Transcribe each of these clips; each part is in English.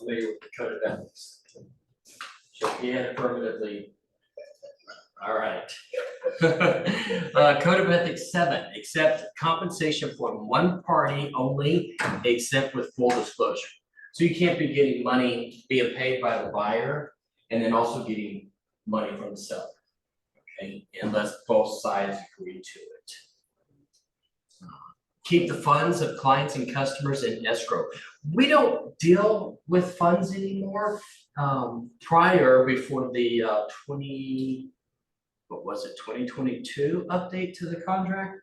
familiar with the code of ethics? Shook your hand affirmatively. All right. Code of Ethics 7, accept compensation from one party only, except with full disclosure. So you can't be getting money being paid by the buyer and then also getting money from the seller, okay, unless both sides agree to it. Keep the funds of clients and customers in escrow. We don't deal with funds anymore. Prior, before the 2022 update to the contract,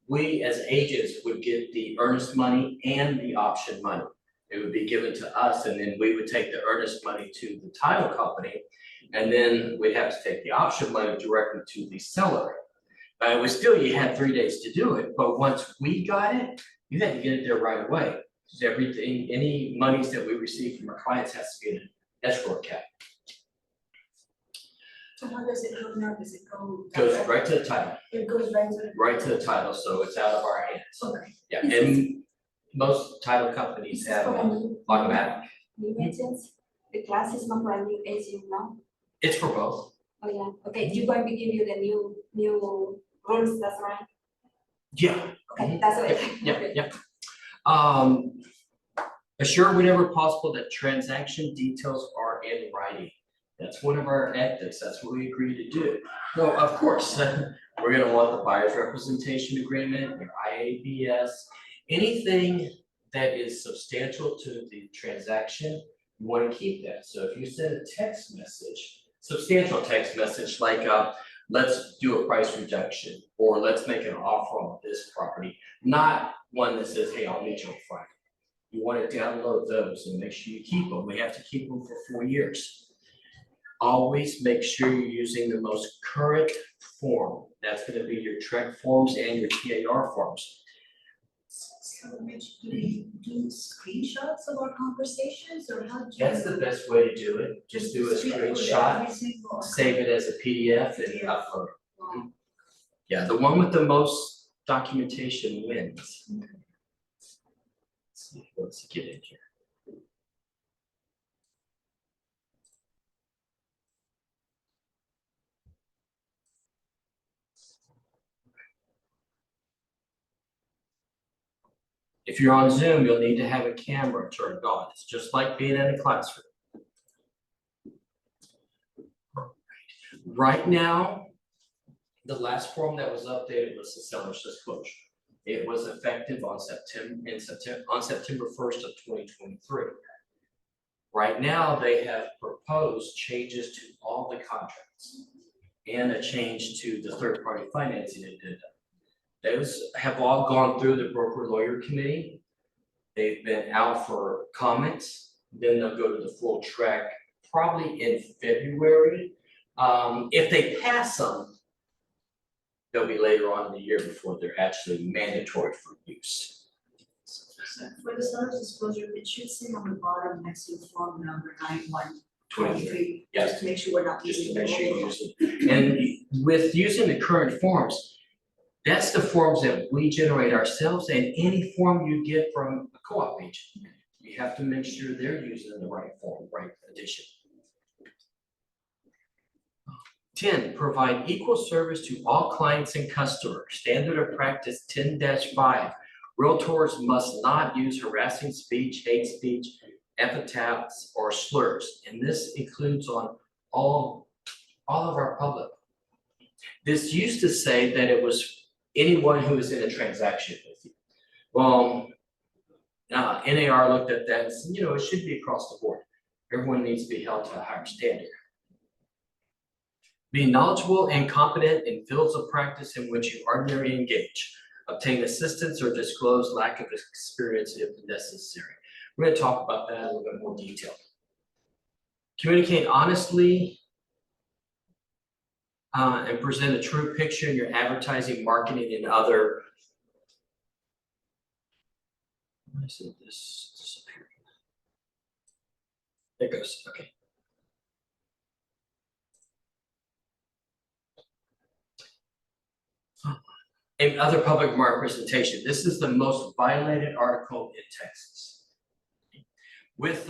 we as agents would get the earnest money and the option money. It would be given to us, and then we would take the earnest money to the title company, and then we'd have to take the option money directly to the seller. It was still, you had 3 days to do it, but once we got it, you had to get it there right away. Because everything, any monies that we receive from our clients has to be in an escrow account. So how does it go now? Does it go? Goes right to the title. It goes right to the Title, so it's out of our hands. Okay. Yeah, and most title companies have automatic. New agents, the class is not for a new agent now. It's for both. Oh yeah, okay, you're going to give you the new rules, that's right? Yeah. Okay, that's right. Yeah. Assure whenever possible that transaction details are in writing. That's one of our ethics. That's what we agree to do. No, of course, we're gonna want the buyer's representation agreement, your IABS, anything that is substantial to the transaction, you want to keep that. So if you send a text message, substantial text message like let's do a price reduction, or let's make an offer on this property, not one that says, hey, I'll meet you on Friday. You want to download those and make sure you keep them. We have to keep them for 4 years. Always make sure you're using the most current form. That's going to be your TREC forms and your TAR forms. So Mitch, do we do screenshots of our conversations, or how do you? That's the best way to do it. Just do a screenshot, save it as a PDF and upload it. Wow. Yeah, the one with the most documentation wins. Let's see, let's get in here. If you're on Zoom, you'll need to have a camera turned on. It's just like being in a classroom. Right now, the last form that was updated was the seller's disclosure. It was effective on September 1st of 2023. Right now, they have proposed changes to all the contracts and a change to the third-party financing addendum. Those have all gone through the broker lawyer committee. They've been out for comments. Then they'll go to the full track probably in February. If they pass them, they'll be later on in the year before they're actually mandatory for use. For the seller's disclosure, it should say on the bottom next to form number 9123. 23, yes. Just to make sure we're not Just to using. make sure you use it. And with using the current forms, that's the forms that we generate ourselves, and any form you get from a co-op agent, you have to make sure they're using the right form, right addition. 10, provide equal service to all clients and customers. Standard of practice 10-5. Realtors must not use harassing speech, hate speech, epithets, or slurs. And this includes on all of our public. This used to say that it was anyone who is in a transaction with you. Well, NAR looked at that and said, it should be across the board. Everyone needs to be held to a higher standard. Be knowledgeable and competent in fields of practice in which you ordinarily engage. Obtain assistance or disclose lack of experience if necessary. We're going to talk about that in a little bit more detail. Communicate honestly and present a true picture in your advertising, marketing, and other. Why is this disappearing? There it goes. Okay. And other public representation. This is the most violated article in Texas. With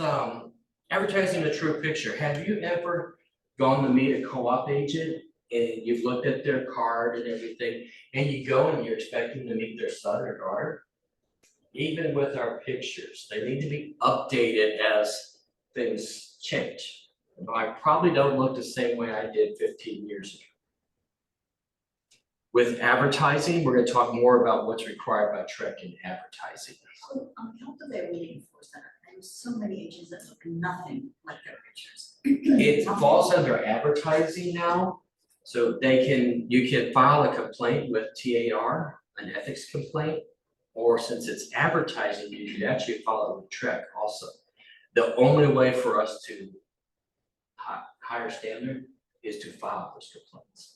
Advertising a true picture. Have you ever gone to meet a co-op agent and you've looked at their card and everything, and you go and you're expecting to meet their son or daughter? Even with our pictures, they need to be updated as things change. I probably don't look the same way I did 15 years ago. With advertising, we're gonna talk more about what's required by Trek in advertising. So, how do they really enforce that? There's so many agents that look nothing like their pictures. It falls under advertising now, so you can file a complaint with TAR, an ethics complaint, or since it's advertising, you could actually file it with Trek also. The only way for us to higher standard is to file those complaints.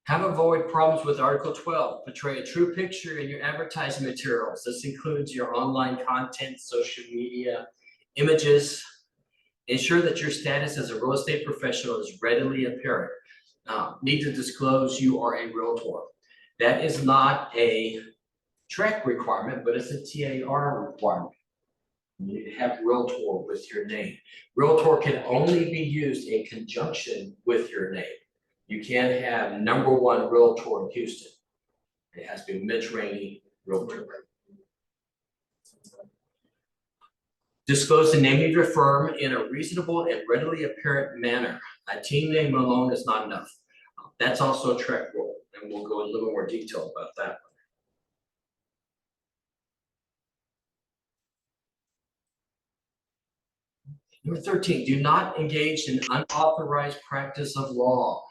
Have avoid problems with Article 12, portray a true picture in your advertising materials. This includes your online content, social media, images. Ensure that your status as a real estate professional is readily apparent. Need to disclose you are a realtor. That is not a Trek requirement, but it's a TAR requirement. You need to have realtor with your name. Realtor can only be used in conjunction with your name. You can't have #1 realtor in Houston. It has to be Mitch Rainey Realtor. Disclose the name of your firm in a reasonable and readily apparent manner. A team name alone is not enough. That's also a Trek rule, and we'll go in a little more detail about that. Number 13, do not engage in unauthorized practice of law.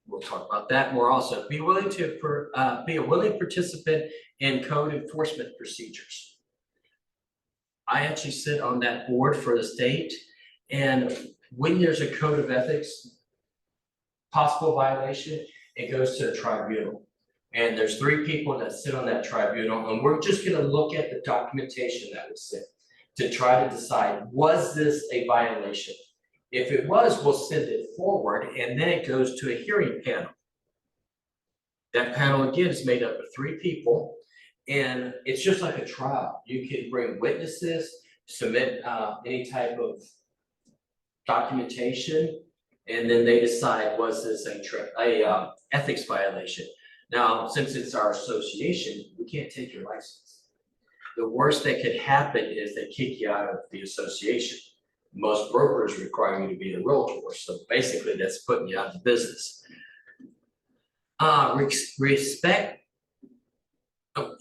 We'll talk about that more also. Be willing to be a willing participant in code enforcement procedures. I actually sit on that board for the state, and when there's a code of ethics possible violation, it goes to a tribunal. And there's 3 people that sit on that tribunal, and we're just gonna look at the documentation that was sent to try to decide, was this a violation? If it was, we'll send it forward, and then it goes to a hearing panel. That panel again is made up of 3 people, and it's just like a trial. You can bring witnesses, submit any type of documentation, and then they decide, was this a ethics violation? Now, since it's our association, we can't take your license. The worst that could happen is they kick you out of the association. Most brokers require you to be the realtor, so basically that's putting you out of business.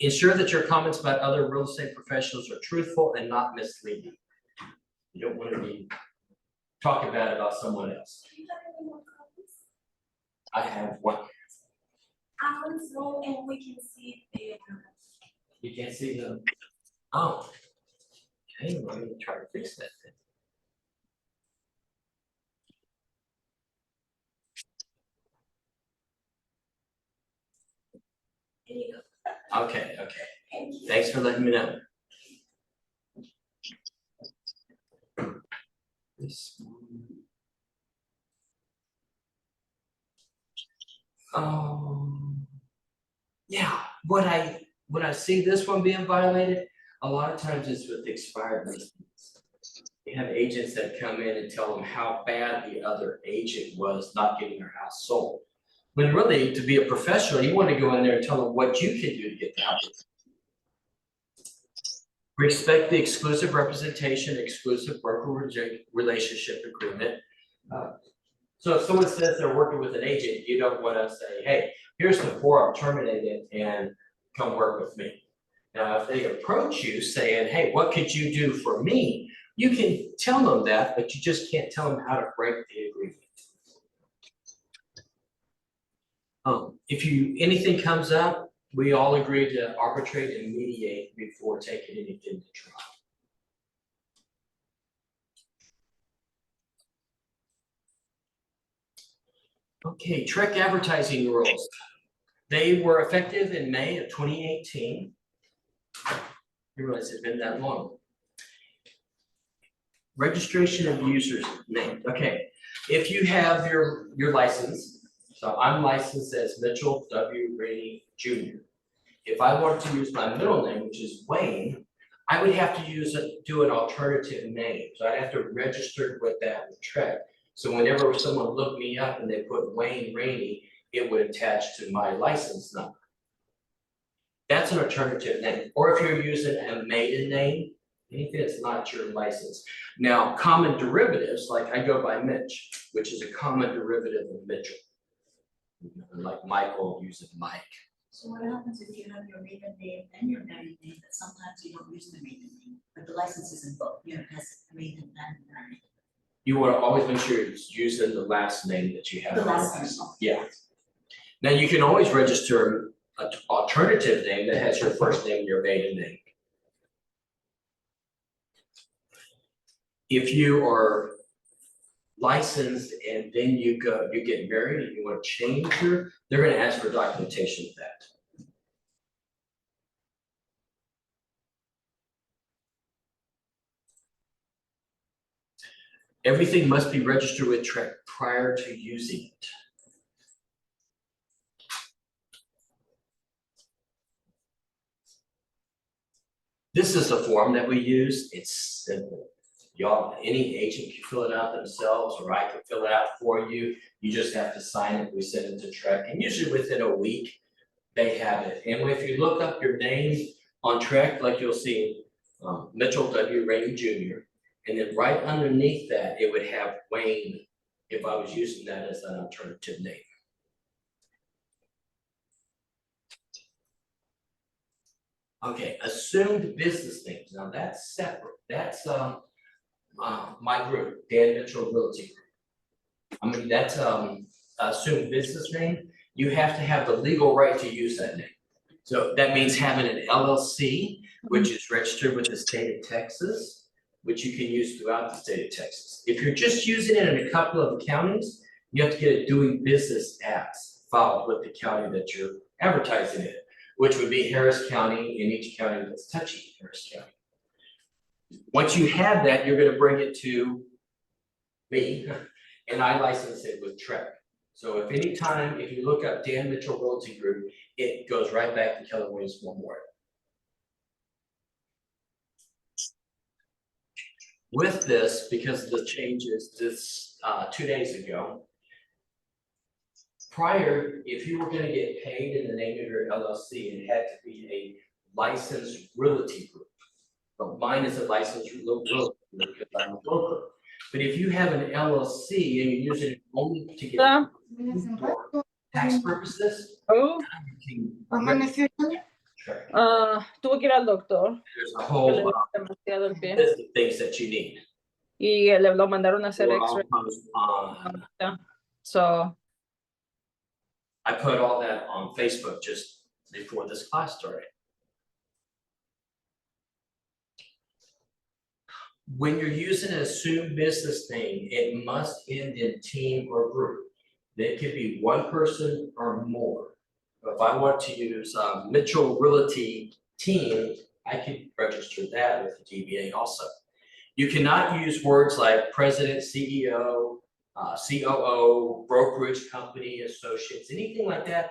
Ensure that your comments about other real estate professionals are truthful and not misleading. You don't want to be talking bad about someone else. Do you have any more copies? I have one. Alan's roll and we can see the. You can't see them. Oh. Okay, let me try to fix that then. Here you go. Okay. Thank you. Thanks for letting me know. This one. Yeah, when I see this one being violated, a lot of times it's with expired listings. You have agents that come in and tell them how bad the other agent was not getting their house sold. When really, to be a professional, you want to go in there and tell them what you can do to get the house. Respect the exclusive representation, exclusive broker relationship agreement. So if someone says they're working with an agent, you don't want to say, hey, here's the form, terminate it and come work with me. Now, if they approach you saying, hey, what could you do for me? You can tell them that, but you just can't tell them how to break the agreement. If anything comes up, we all agree to arbitrate and mediate before taking anything to trial. Okay, Trek advertising rules. They were effective in May of 2018. You realize it's been that long. Registration of users name. Okay, if you have your license, so I'm licensed as Mitchell W. Rainey Jr. If I wanted to use my middle name, which is Wayne, I would have to do an alternative name, so I'd have to register with that with Trek. So whenever someone looked me up and they put Wayne Rainey, it would attach to my license number. That's an alternative name, or if you're using a maiden name, anything that's not your license. Now, common derivatives, like I go by Mitch, which is a common derivative of Mitchell. Like Michael uses Mike. So what happens if you have your maiden name and your married name, but sometimes you don't use the maiden name, but the license is in both, you know, has maiden and married? You want to always make sure it's using the last name that you have. The on your last name. license. Yeah. Now, you can always register an alternative name that has your first name and your maiden name. If you are licensed and then you get married and you want to change they're going to ask for documentation of that. Everything must be registered with Trek prior to using it. This is the form that we use. It's simple. Y'all, any agent can fill it out themselves, or I can fill it out for you. You just have to sign it. We send it to Trek, and usually within a week, they have it. And if you look up your name on Trek, like you'll see Mitchell W. Rainey Jr., and then right underneath that, it would have Wayne, if I was using that as an alternative name. Okay, assumed business names. Now that's separate. That's my group, Dan Mitchell Realty Group. I mean, that's assumed business name. You have to have the legal right to use that name. So that means having an LLC, which is registered with the state of Texas, which you can use throughout the state of Texas. If you're just using it in a couple of counties, you have to get a doing business as filed with the county that you're advertising in, which would be Harris County, in each county that's touching Harris County. Once you have that, you're gonna bring it to me, and I license it with Trek. So if you look up Dan Mitchell Realty Group, it goes right back to Keller Williams Memorial. With this, because of the changes this 2 days ago, prior, if you were gonna get paid in the name of your LLC, it had to be a licensed realty group. But mine is a licensed realty group because I'm a broker. But if you have an LLC and you're using it only to get for tax purposes, Oh, you can Trek. tuvo que ir al doctor, There's a que le whole duele demasiado el pie. list of things that you need. Y le lo mandaron a hacer We're X-ray. almost, So, I put all that on Facebook just before this class started. When you're using an assumed business name, it must end in team or group. It could be one person or more. If I want to use Mitchell Realty Team, I could register that with the DBA also. You cannot use words like president, CEO, COO, brokerage company, associates, anything like that.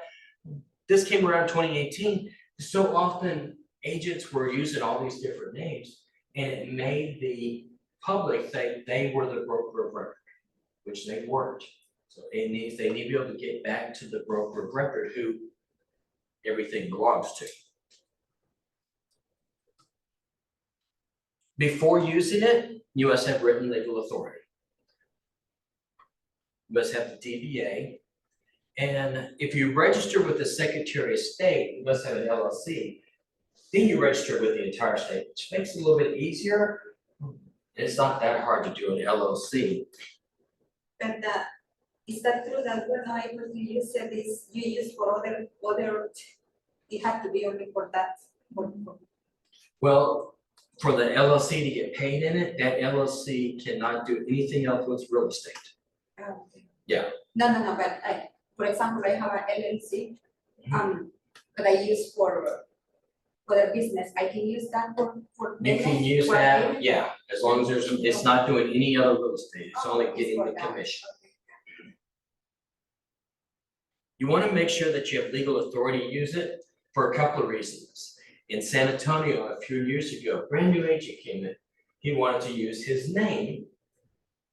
This came around 2018. So often agents were using all these different names, and it made the public think they were the broker of record, which they weren't. So they need to be able to get back to the broker of record who everything belongs to. Before using it, you must have written legal authority. You must have the DBA. And if you register with the Secretary of State, you must have an LLC. Then you register with the entire state, which makes it a little bit easier. It's not that hard to do an LLC. But is that true that when I was you use it, is you use for other, it had to be only for that? Well, for the LLC to get paid in it, that LLC cannot do anything else with real estate. Yeah. No, but for example, I have an LLC, that I use for the business, I can use that for. You can use for that, payment? yeah, as long as it's not doing any other real estate, it's only getting the commission. You wanna make sure that you have legal authority to use it for a couple of reasons. In San Antonio, a few years ago, brand new agent came in. He wanted to use his name,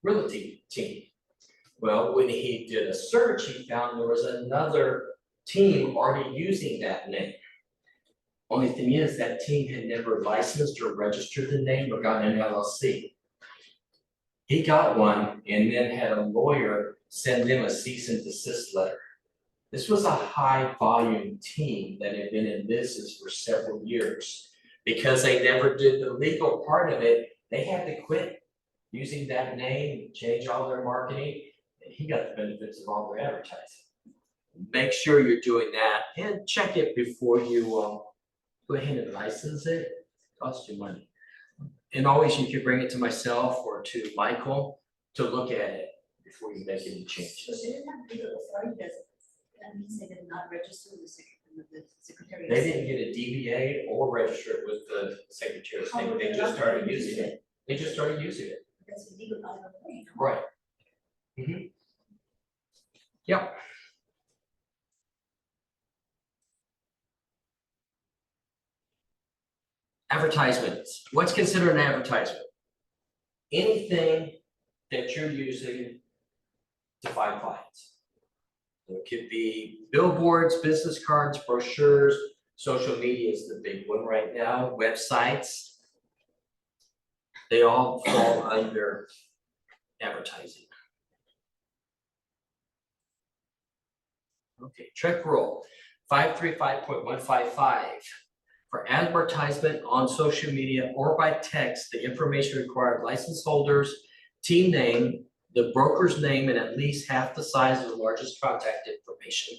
Realty Team. Well, when he did a search, he found there was another team already using that name. Only thing is, that team had never licensed or registered the name or got an LLC. He got one and then had a lawyer send them a cease and desist letter. This was a high volume team that had been in business for several years. Because they never did the legal part of it, they had to quit using that name, change all their marketing, and he got the benefits of all their advertising. Make sure you're doing that and check it before you go ahead and license it. Costs you money. And always you can bring it to myself or to Michael to look at it before you make any So changes. they didn't have legal authority, that means they did not register with the Secretary of They State. didn't get a DBA or register it with the Secretary of How State, were they they just allowed started to using use it. They just started using it. That's illegal out of the way. Right. Yep. Advertisements. What's considered an advertisement? Anything that you're using to find clients. So it could be billboards, business cards, brochures, social media is the big one right now, websites. They all fall under advertising. Okay, check rule 535.155. For advertisement on social media or by text, the information required license holders, team name, the broker's name, and at least half the size of the largest contact information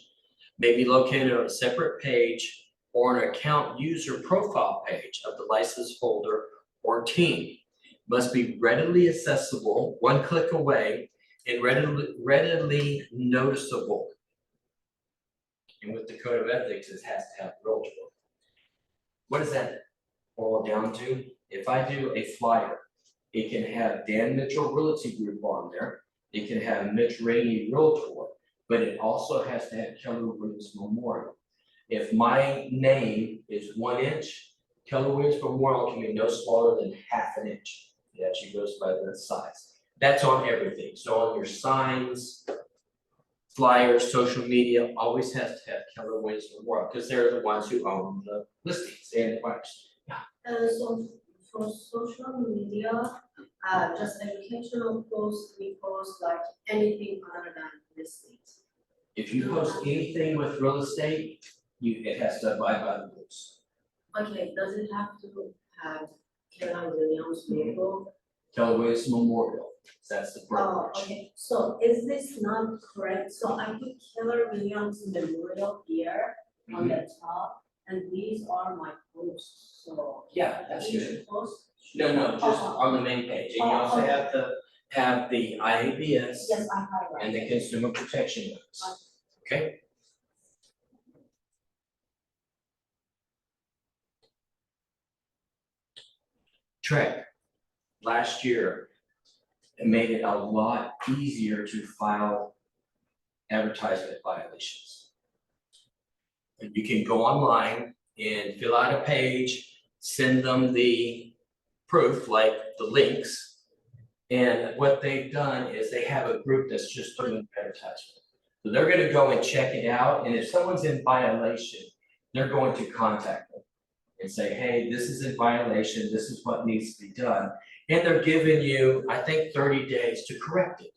may be located on a separate page or an account user profile page of the license holder or team. Must be readily accessible, one click away, and readily noticeable. And with the code of ethics, it has to have realtor. What does that boil down to? If I do a flyer, it can have Dan Mitchell Realty Group on there. It can have Mitch Rainey Realtor, but it also has to have Keller Williams Memorial. If my name is 1 inch, Keller Williams Memorial can be no smaller than ½ an inch. It actually goes by the size. That's on everything. So on your signs, flyers, social media, always has to have Keller Williams Memorial because they're the ones who own the listings and the buyers. So for social media, just educational posts, we post like anything other than listings. If you post anything with real estate, it has to abide by the rules. Okay, does it have to have Keller Williams logo? Keller Williams Memorial, that's the Oh, brokerage. okay, so is this not correct? So I put Keller Williams Memorial here on the top, and these are my posts, so. Yeah, that's each good. post. No, just on the main page, and you also have to have the IABS Yes, I highlight. and the consumer protection notice, okay? Trek, last year, it made it a lot easier to file advertisement violations. And you can go online and fill out a page, send them the proof, like the links. And what they've done is they have a group that's just doing advertisement. So they're gonna go and check it out, and if someone's in violation, they're going to contact them and say, hey, this is in violation, this is what needs to be done. And they're giving you, I think, 30 days to correct it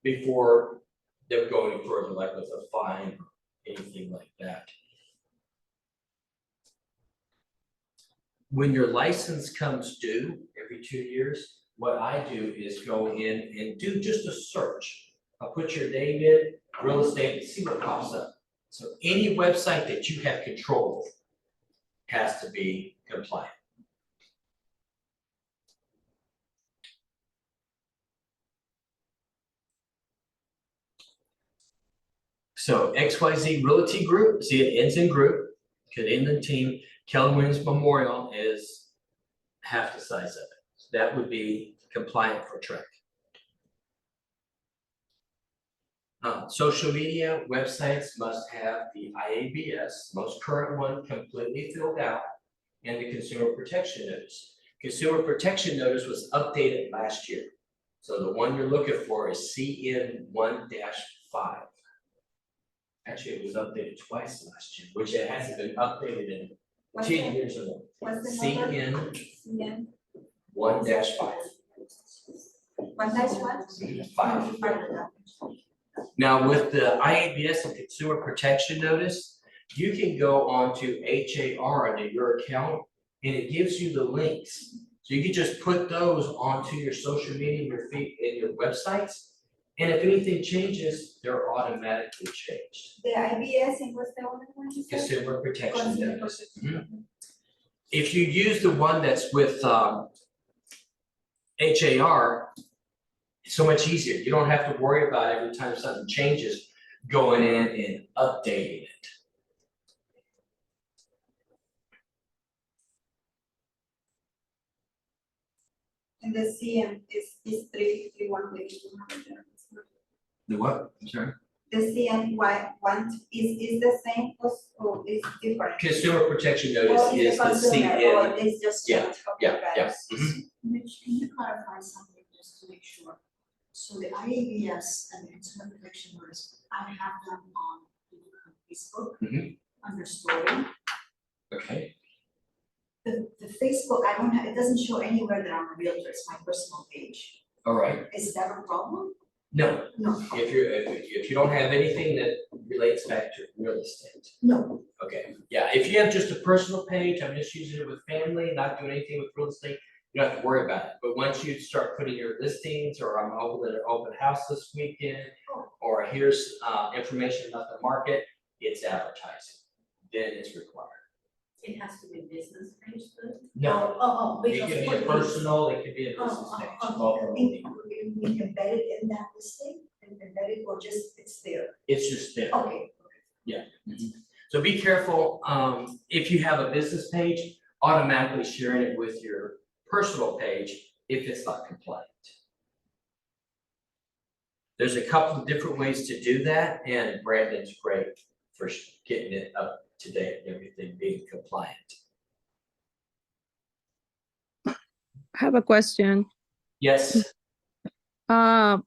before they're going further, like with a fine or anything like that. When your license comes due every 2 years, what I do is go in and do just a search. I'll put your name in, real estate, and see what pops up. So any website that you have control of has to be compliant. So XYZ Realty Group, see it ends in group, could end in team. Keller Williams Memorial is half the size of it. So that would be compliant for Trek. Social media websites must have the IABS, most current one, completely filled out. and the consumer protection notice. Consumer protection notice was updated last year. So the one you're looking for is CN 1-5. Actually, it was updated twice last year, which it hasn't been updated in What's 10 the- years or more. What's the number? CN CN 1-5. 1-1? 5. Now, with the IABS and consumer protection notice, you can go onto HAR under your account and it gives you the links. So you can just put those onto your social media, your feed, and your websites. And if anything changes, they're automatically changed. The IBS and what's the other one you said? Consumer protection Consumer notice. protection. If you use the one that's with HAR, it's so much easier. You don't have to worry about every time something changes, going in and updating it. And the CM is 351 with 200. The what? I'm sorry? The CM one is the same or is different? Consumer protection notice Or is the the consumer, CN. or it's just Yeah, changed? Okay, Yeah, got yeah. it. Mhm. Mitch, can you clarify something just to make sure? So the IABS and the consumer protection notice, I have them on Facebook under story. Okay, The Facebook, I don't have, it doesn't show anywhere that I'm a realtor, it's my personal page. all right. Is that a problem? No, No. if you don't have anything that relates back to real estate. No. Okay, yeah, if you have just a personal page, I'm just using it with family, not doing anything with real estate, you don't have to worry about it. But once you start putting your listings, or I'm opening an open house this weekend, or here's information about the market, it's advertising, then it's required. It has to be business page then? No, Oh, it because could be for a these- personal, it could be a Oh, business oh, page. okay. both are And legal. we embedded in that listing, and embedded or just it's there? It's just there. Okay. So be careful, if you have a business page, automatically sharing it with your personal page if it's not compliant. There's a couple of different ways to do that, and Brandon's great for getting it up to date and everything being compliant. I have a question. Yes, Do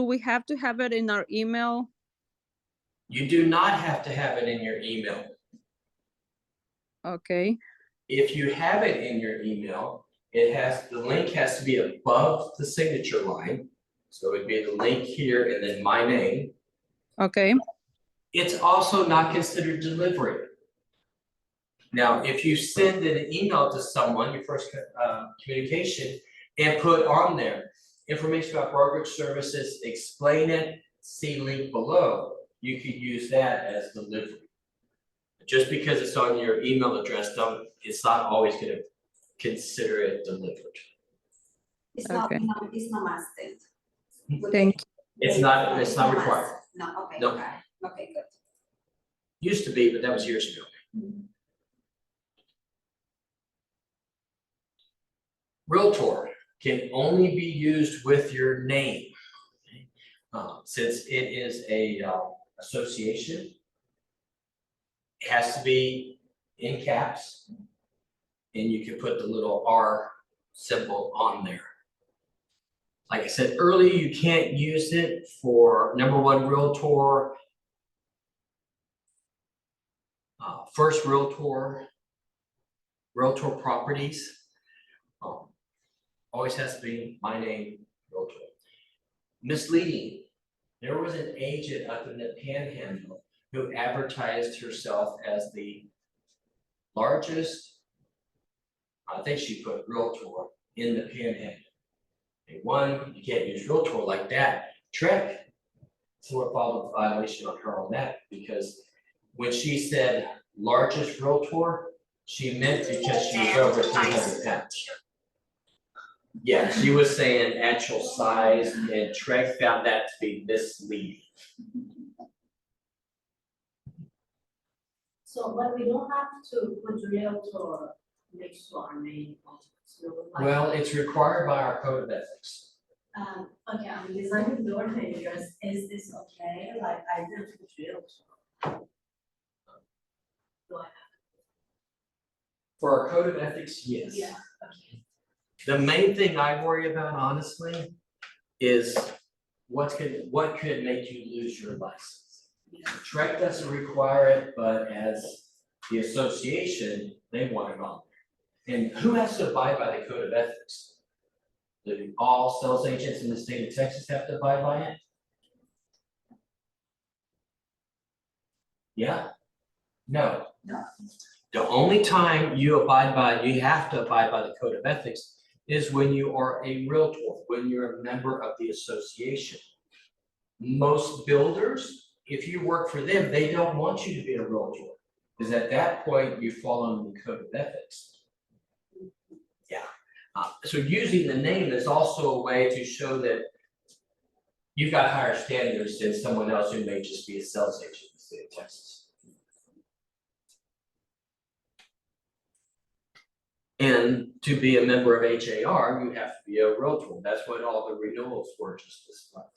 we have to have it in our email? you do not have to have it in your email. Okay, If you have it in your email, the link has to be above the signature line. So it'd be the link here and then my name. okay, It's also not considered delivery. Now, if you send an email to someone, your first communication, and put on there information about brokerage services, explain it, see link below, you could use that as delivery. Just because it's on your email address, it's not always gonna consider it delivered. It's not, Okay. no, it's not must. thank It's not required. No, okay, No. got it. Okay, good. Used to be, but that was years ago. Realtor can only be used with your name. Since it is a association, it has to be in caps. And you can put the little R symbol on there. Like I said earlier, you can't use it for number one realtor, first realtor, realtor properties. Always has to be my name, realtor. Misleading. There was an agent up in the Panhandle who advertised herself as the largest, I think she put realtor in the Panhandle. And one, you can't use realtor like that. Trick. Someone filed a violation on her on that because when she said largest realtor, she meant because she was over 300 pounds. Yeah, she was saying actual size, and Trek found that to be misleading. So, but we don't have to put realtor next to our name. So like, Well, it's required by our code of ethics. Okay, I'm designing door hangers, is this okay? Like, I didn't put realtor. Do I have? For our code of ethics, yes. Yeah, okay. The main thing I worry about honestly is what could make you lose your license? Trek doesn't require it, but as the association, they want it on there. And who has to abide by the code of ethics? Do all sales agents in the state of Texas have to abide by it? Yeah? No. No. The only time you have to abide by the code of ethics is when you are a realtor, when you're a member of the association. Most builders, if you work for them, they don't want you to be a realtor, because at that point, you fall under the code of ethics. Yeah, so using the name is also a way to show that you've got higher standards than someone else who may just be a sales agent in the state of Texas. And to be a member of HAR, you have to be a realtor. That's what all the renewals were just this month.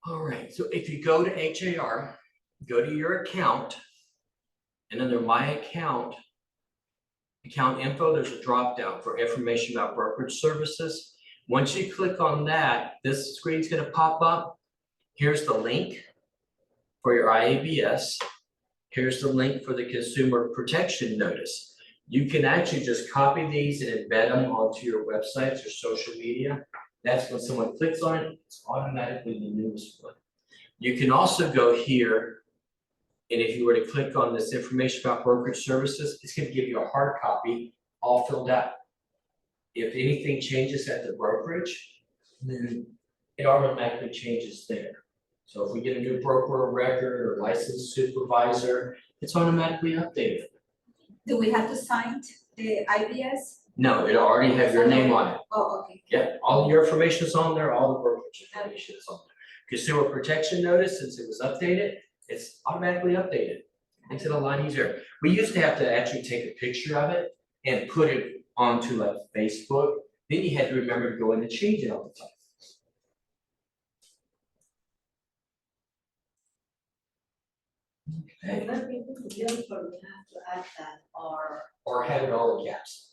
All right, so if you go to HAR, go to your account, and under my account info, there's a drop down for information about brokerage services. Once you click on that, this screen's gonna pop up. Here's the link for your IABS. Here's the link for the consumer protection notice. You can actually just copy these and embed them onto your websites or social media. That's when someone clicks on it, it's automatically the newest one. You can also go here, and if you were to click on this information about brokerage services, it's gonna give you a hard copy, all filled out. If anything changes at the brokerage, then it automatically changes there. So if we get a new broker of record or licensed supervisor, it's automatically updated. Do we have to sign the IBS? No, it already has your name on it. Oh, okay. Yeah, all your information is on there, all the brokerage information is on there. Consumer protection notice, since it was updated, it's automatically updated. Makes it a lot easier. We used to have to actually take a picture of it and put it onto like Facebook. Then you had to remember to go in and change it all the time. Okay, But people who deal for we have to add that, or have it all in caps.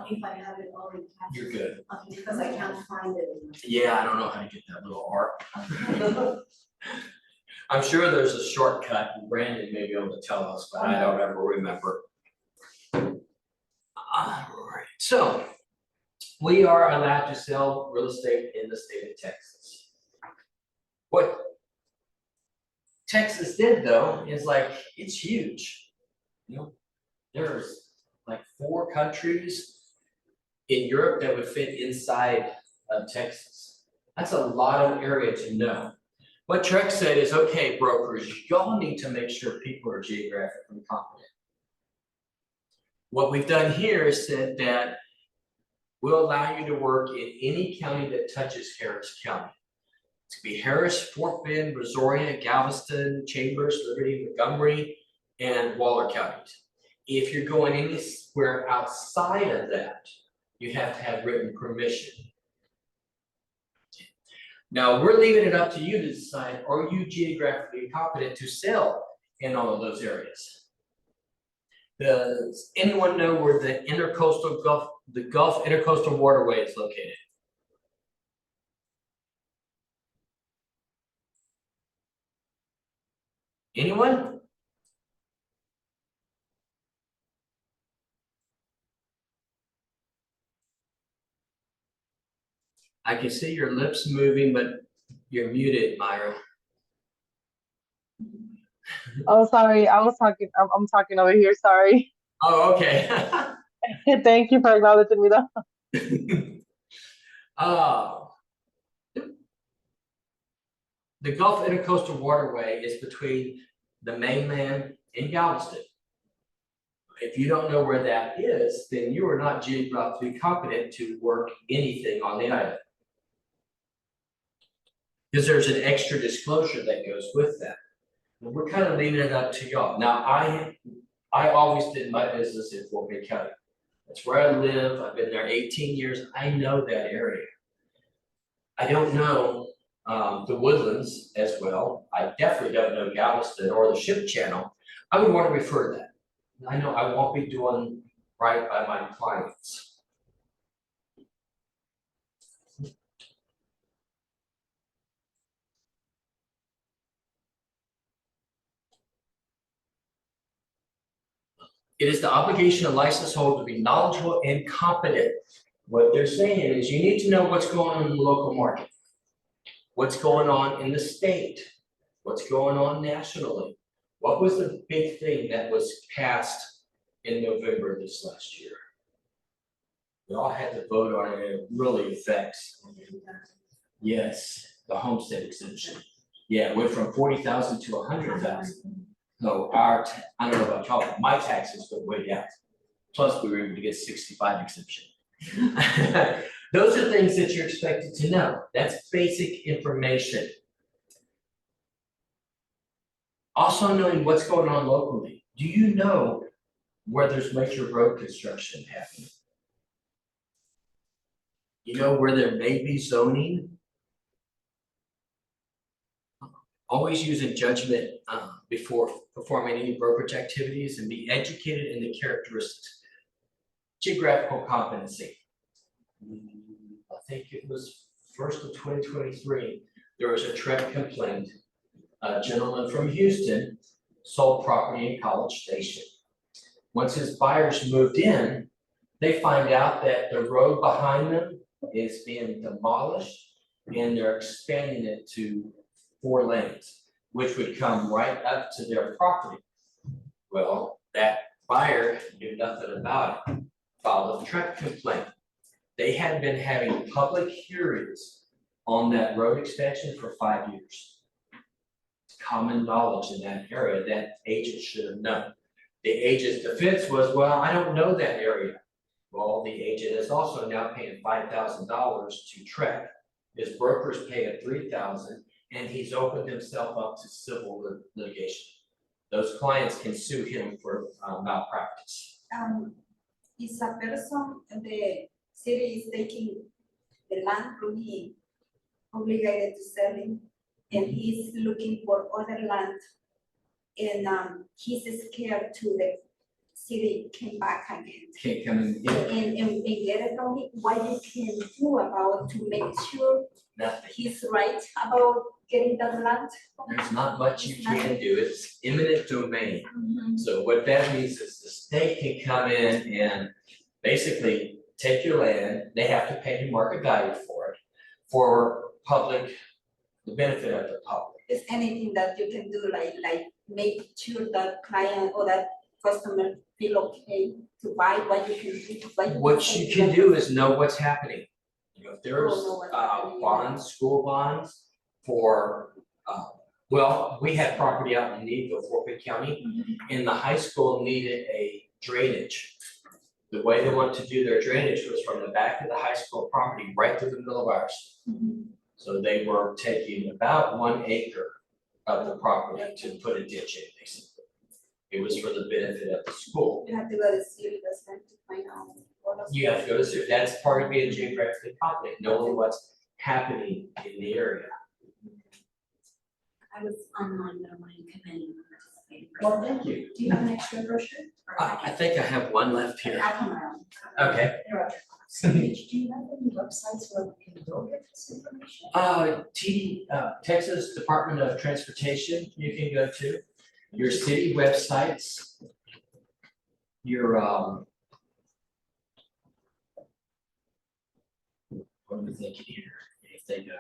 if I have it all in caps. You're good. Okay, because I can't find it. in my- Yeah, I don't know how to get that little R. I'm sure there's a shortcut, and Brandon may be able to tell us, but I don't ever remember. Alright, so we are allowed to sell real estate in the state of Texas. What Texas did though is like, it's huge. You know, there's like 4 countries in Europe that would fit inside of Texas. That's a lot of area to know. What Trek said is, okay, brokers, y'all need to make sure people are geographically competent. What we've done here is said that we'll allow you to work in any county that touches Harris County. It's gonna be Harris, Fort Bend, Brazoria, Galveston, Chambers, Liberty, Montgomery, and Waller counties. If you're going anywhere outside of that, you have to have written permission. Now, we're leaving it up to you to decide, are you geographically competent to sell in all of those areas? Does anyone know where the Gulf Intercoastal Waterway is located? Anyone? I can see your lips moving, but you're muted, Myra. Oh, sorry. I was talking. I'm talking over here. Sorry. Oh, okay. Thank you for acknowledging me, though. The Gulf Intercoastal Waterway is between the mainland and Galveston. If you don't know where that is, then you are not geographically competent to work anything on the island. Because there's an extra disclosure that goes with that. And we're kind of leaving it up to y'all. Now, I always did my business in Fort Bend County. That's where I live. I've been there 18 years. I know that area. I don't know the Woodlands as well. I definitely don't know Galveston or the Ship Channel. I would want to refer that. I know I won't be doing right by my clients. It is the obligation of license holder to be knowledgeable and competent. What they're saying is you need to know what's going on in the local market, what's going on in the state, what's going on nationally. What was the big thing that was passed in November this last year? We all had to vote on it, and it really affects. Yes, the homestead exemption. Yeah, it went from 40,000 to 100,000. So I don't know about y'all, but my taxes went way down. Plus, we were able to get 65 exemption. Those are things that you're expected to know. That's basic information. Also knowing what's going on locally. Do you know where there's major road construction happening? You know where there may be zoning? Always using judgment before performing any brokerage activities and be educated in the characteristics. Geographical competency. I think it was first of 2023, there was a TREP complaint. A gentleman from Houston sold property in College Station. Once his buyers moved in, they find out that the road behind them is being demolished and they're expanding it to 4 lanes, which would come right up to their property. Well, that buyer knew nothing about it, filed a TREP complaint. They had been having public hearings on that road expansion for 5 years. It's common knowledge in that area that agent should have known. The agent's defense was, well, I don't know that area. Well, the agent is also now paying $5,000 to TREP. His broker's paying $3,000, and he's opened himself up to civil litigation. Those clients can sue him for malpractice. Is a person, the city is taking the land from him, obligated to sell him, and he's looking for other land, and he's scared to the city came back again. Can't come in, And get it from him, what you can do about to make sure nothing. he's right about getting that land? There's not much you can do. It's eminent domain. So what that means is the state can come in and basically take your land. They have to pay you market value for it, for the benefit of the public. Is anything that you can do, like make sure that client or that customer feel okay to buy what you can do? What you can do is know what's happening. You know, if there's know what's happening. bonds, school bonds for, well, we had property out in Needville, Fort Bend County, and the high school needed a drainage. The way they wanted to do their drainage was from the back of the high school property right through the middle of ours. So they were taking about 1 acre of the property to put a ditch in, basically. It was for the benefit of the school. You have to go to city resident to find out what else. You have to go to see, that's part of being geographically competent, knowing what's happening in the area. I was online, but I'm commending participating. Well, thank you. Do you have an extra brochure? Or I think I have one left here. I'll come around. Okay. Interrupt. So, do you have any websites where we can go get this information? Texas Department of Transportation, you can go to. Your city websites. Your, what am I thinking here? If they go.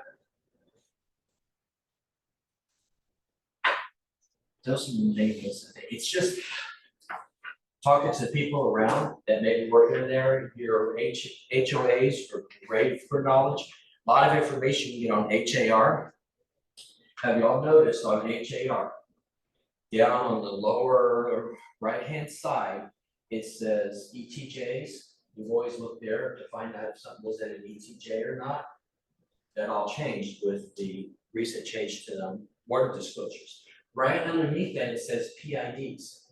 Those are the names. It's just talking to people around that may be working in there. Your HOAs are great for knowledge. A lot of information you get on HAR. Have you all noticed on HAR? Down on the lower right-hand side, it says ETJs. You've always looked there to find out if something was in an ETJ or not. That all changed with the recent change to water disclosures. Right underneath that, it says PIDs.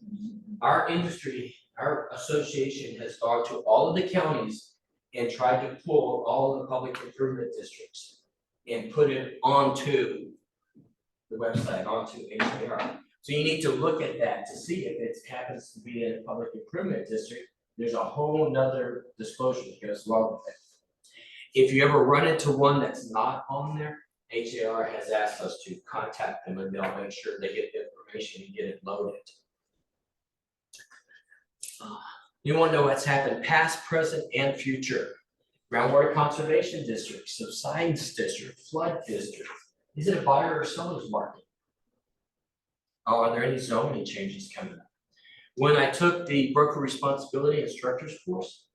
Our industry, our association has gone to all of the counties and tried to pull all of the public improvement districts and put it onto the website, onto HAR. So you need to look at that to see if it happens to be in a public improvement district. There's a whole nother disclosure that goes along with it. If you ever run into one that's not on there, HAR has asked us to contact them and they'll make sure they get the information and get it loaded. You want to know what's happened past, present, and future. Groundwater conservation district, subsidence district, flood district. Is it a buyer or seller's market? Oh, are there any zoning changes coming up? When I took the broker responsibility instructors course,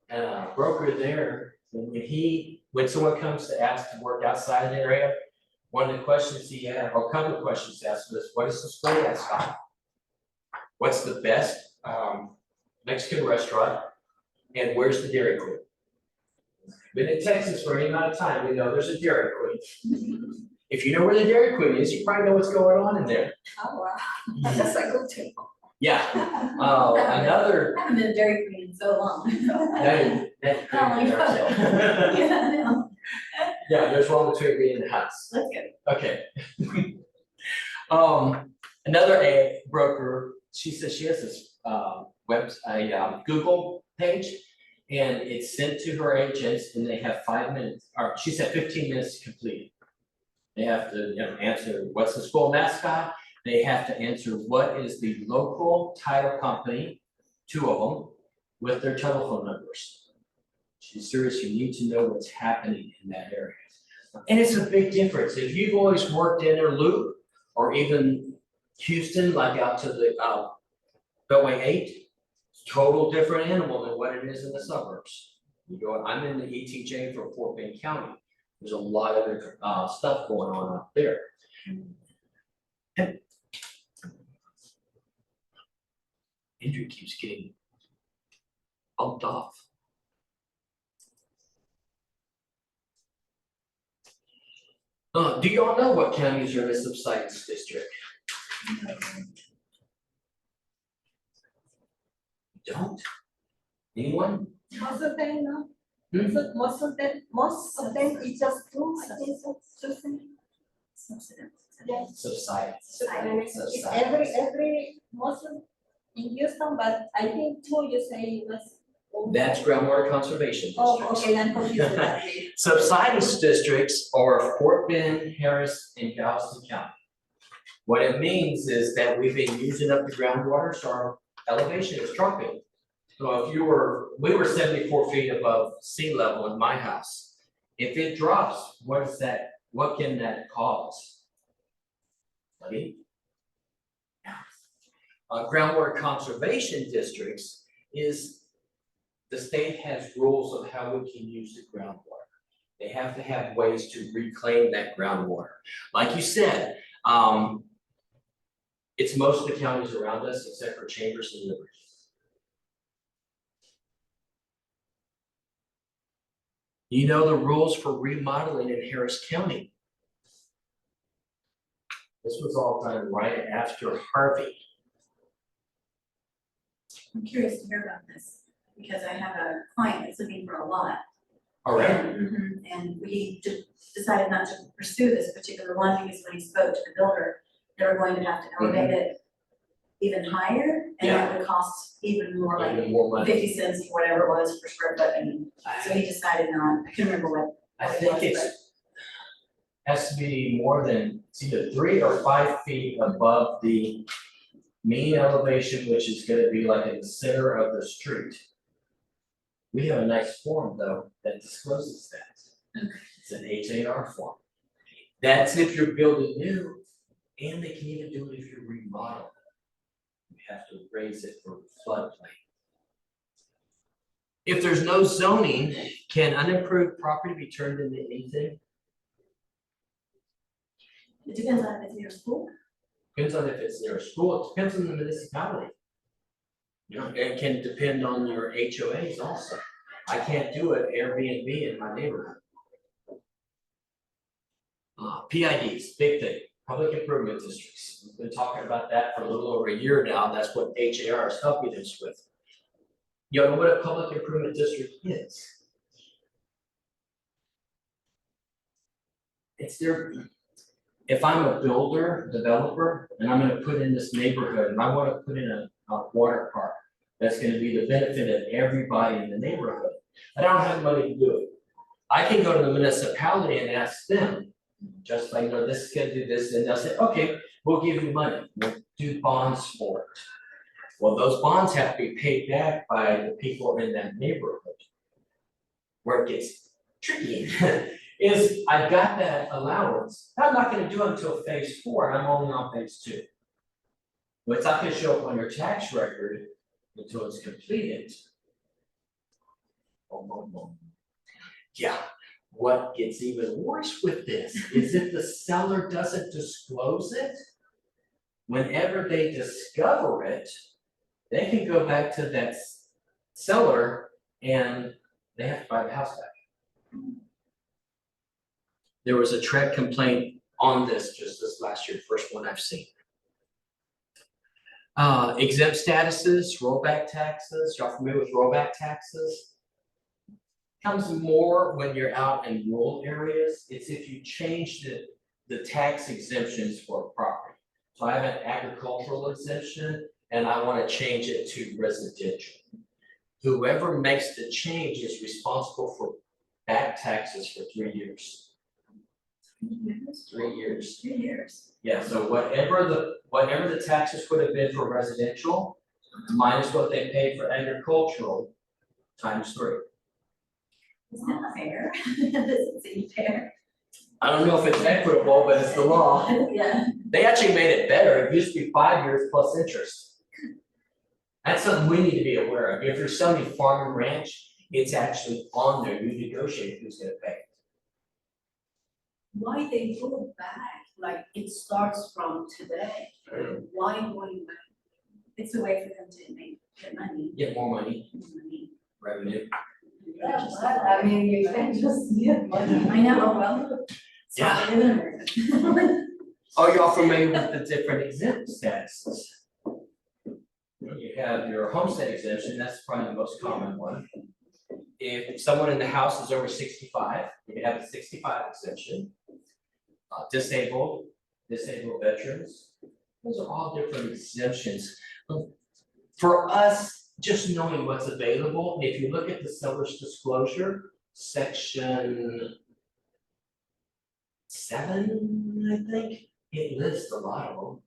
and a broker there, when someone comes to ask to work outside of the area, one of the questions he had, or a couple of questions he asked was, what is the school mascot? What's the best Mexican restaurant? And where's the Dairy Queen? Been in Texas for any amount of time, we know there's a Dairy Queen. If you know where the Dairy Queen is, you probably know what's going on in there. Oh, wow. That's a good tip. Yeah, another. I haven't been a Dairy Queen in so long. Yeah, there's one between me and the house. That's good. Okay. Another broker, she says she has this Google page, and it's sent to her agents, and they have 5 minutes, or she said 15 minutes to complete it. They have to, answer what's the school mascot. They have to answer what is the local title company, 2 of them, with their telephone numbers. She's serious, you need to know what's happening in that area. And it's a big difference. If you've always worked in their loop, or even Houston, like out to the Beltway 8, total different animal than what it is in the suburbs. I'm in the ETJ for Fort Bend County. There's a lot of different stuff going on up there. And Andrew keeps getting bumped off. Do you all know what counties are in the subsidence district? Don't? Anyone? Most of them, no? Hmm? So most of them is just two, I think, yes. Subsidence. It's every, most of, in Houston, but I think two, you say was. That's groundwater conservation Oh, districts. okay, I'm confused with that. Subsidence districts are Fort Bend, Harris, and Galveston County. What it means is that we've been using up the groundwater, so our elevation is dropping. So if we were 74 feet above sea level in my house. If it drops, what can that cause? Flooding? Groundwater conservation districts is the state has rules of how we can use the groundwater. They have to have ways to reclaim that groundwater. Like you said, it's most of the counties around us except for Chambers and Liberty. You know the rules for remodeling in Harris County. This was all done right after Harvey. I'm curious to hear about this, because I have a client that's looking for a lot. All right. And we decided not to pursue this particular one, because when he spoke to the builder, they were going to have to elevate it even higher, and that would cost even more, like Even more money. 50 cents, whatever it was per square foot, and so he decided not, I couldn't remember what. I think has to be more than, it's either 3 or 5 feet above the mean elevation, which is gonna be like in the center of the street. We have a nice form though that discloses that. It's an HAR form. That's if you're building new, and they can even do it if you're remodeling. You have to raise it for floodplain. If there's no zoning, can unimproved property be turned into anything? It depends on if it's near school. Depends on if it's near a school, it depends on the municipality. It can depend on your HOAs also. I can't do an Airbnb in my neighborhood. PIDs, big thing, public improvement districts. We've been talking about that for a little over a year now. That's what HAR is helping us with. You know what a public improvement district is? it's their, if I'm a builder, developer, and I'm gonna put in this neighborhood, and I wanna put in a water park, that's gonna be the benefit of everybody in the neighborhood, I don't have money to do it. I can go to the municipality and ask them, just like, no, this is gonna do this, and they'll say, okay, we'll give you money, we'll do bonds for it. Well, those bonds have to be paid back by the people in that neighborhood. Where it gets tricky is I've got that allowance, I'm not gonna do it until phase 4, and I'm only on phase 2. But it's not gonna show up on your tax record until it's completed. Yeah, what gets even worse with this is if the seller doesn't disclose it, whenever they discover it, they can go back to that seller and they have to buy the house back. There was a TREC complaint on this just this last year, first one I've seen. Exempt statuses, rollback taxes, y'all familiar with rollback taxes? Comes more when you're out in rural areas, it's if you change the tax exemptions for a property. So I have an agricultural exemption and I wanna change it to residential. Whoever makes the change is responsible for back taxes for 3 years. 3 years. 3 years. Yeah, so whatever the taxes would have been for residential, minus what they paid for agricultural, times 3. It's not fair. It doesn't seem fair. I don't know if it's equitable, but it's the law. Yeah. They actually made it better, it used to be 5 years plus interest. That's something we need to be aware of, if you're selling farm and ranch, it's actually on there, you negotiate who's gonna pay. Why they go back, like it starts from today, why going back? It's a way for them to get money. Get more money, Money. revenue. Yeah, but I mean, you can just get money. I know, well. it's not Yeah. living America. Are y'all familiar with the different exempt statuses? You have your homestead exemption, that's probably the most common one. If someone in the house is over 65, you can have a 65 exemption. Disabled veterans, those are all different exemptions. For us, just knowing what's available, if you look at the seller's disclosure, section 7, I think, it lists a lot of them.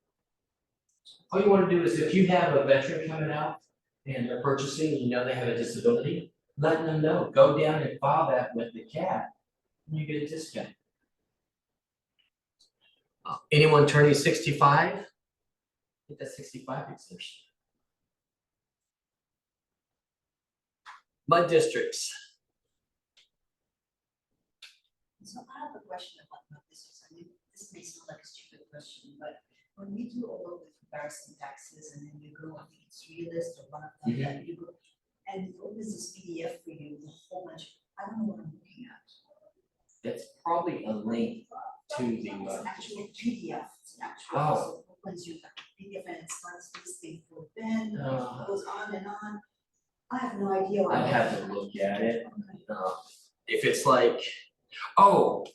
All you wanna do is if you have a veteran coming out and they're purchasing, you know they have a disability, let them know, go down and file that with the CAT, and you get a discount. Anyone turning 65, get that 65 exemption. Mud districts, So I have a question about this, I mean, this may sound like a stupid question, but when we do all of the comparison taxes and then you go, I think it's Realist or one of them, that you go, and it opens this PDF for you, with a whole bunch, I don't know what I'm looking at. that's probably a link to the, It's actually a PDF, it's actually, Oh. so it opens you like a PDF and it starts listing for Ben, goes on and on. I have no idea what. I'd have to look at it. If it's like, oh,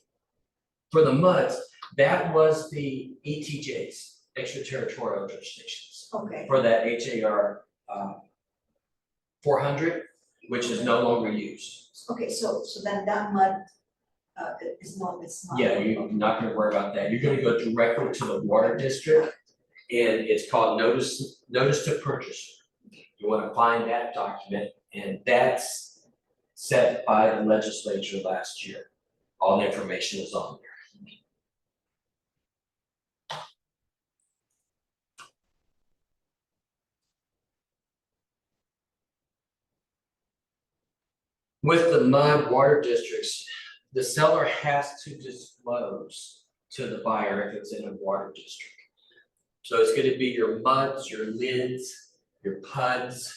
for the MUDs, that was the ETJs, extraterritorial jurisdictions, Okay, for that HAR 400, which is no longer used. okay, so then that mud, is not, it's not. Yeah, you're not gonna worry about that, you're gonna go directly to the water district, and it's called notice to purchaser. You wanna find that document, and that's set by the legislature last year. All the information is on there. With the MUD water districts, the seller has to disclose to the buyer if it's in a water district. So it's gonna be your MUDs, your LIDs, your PUDs.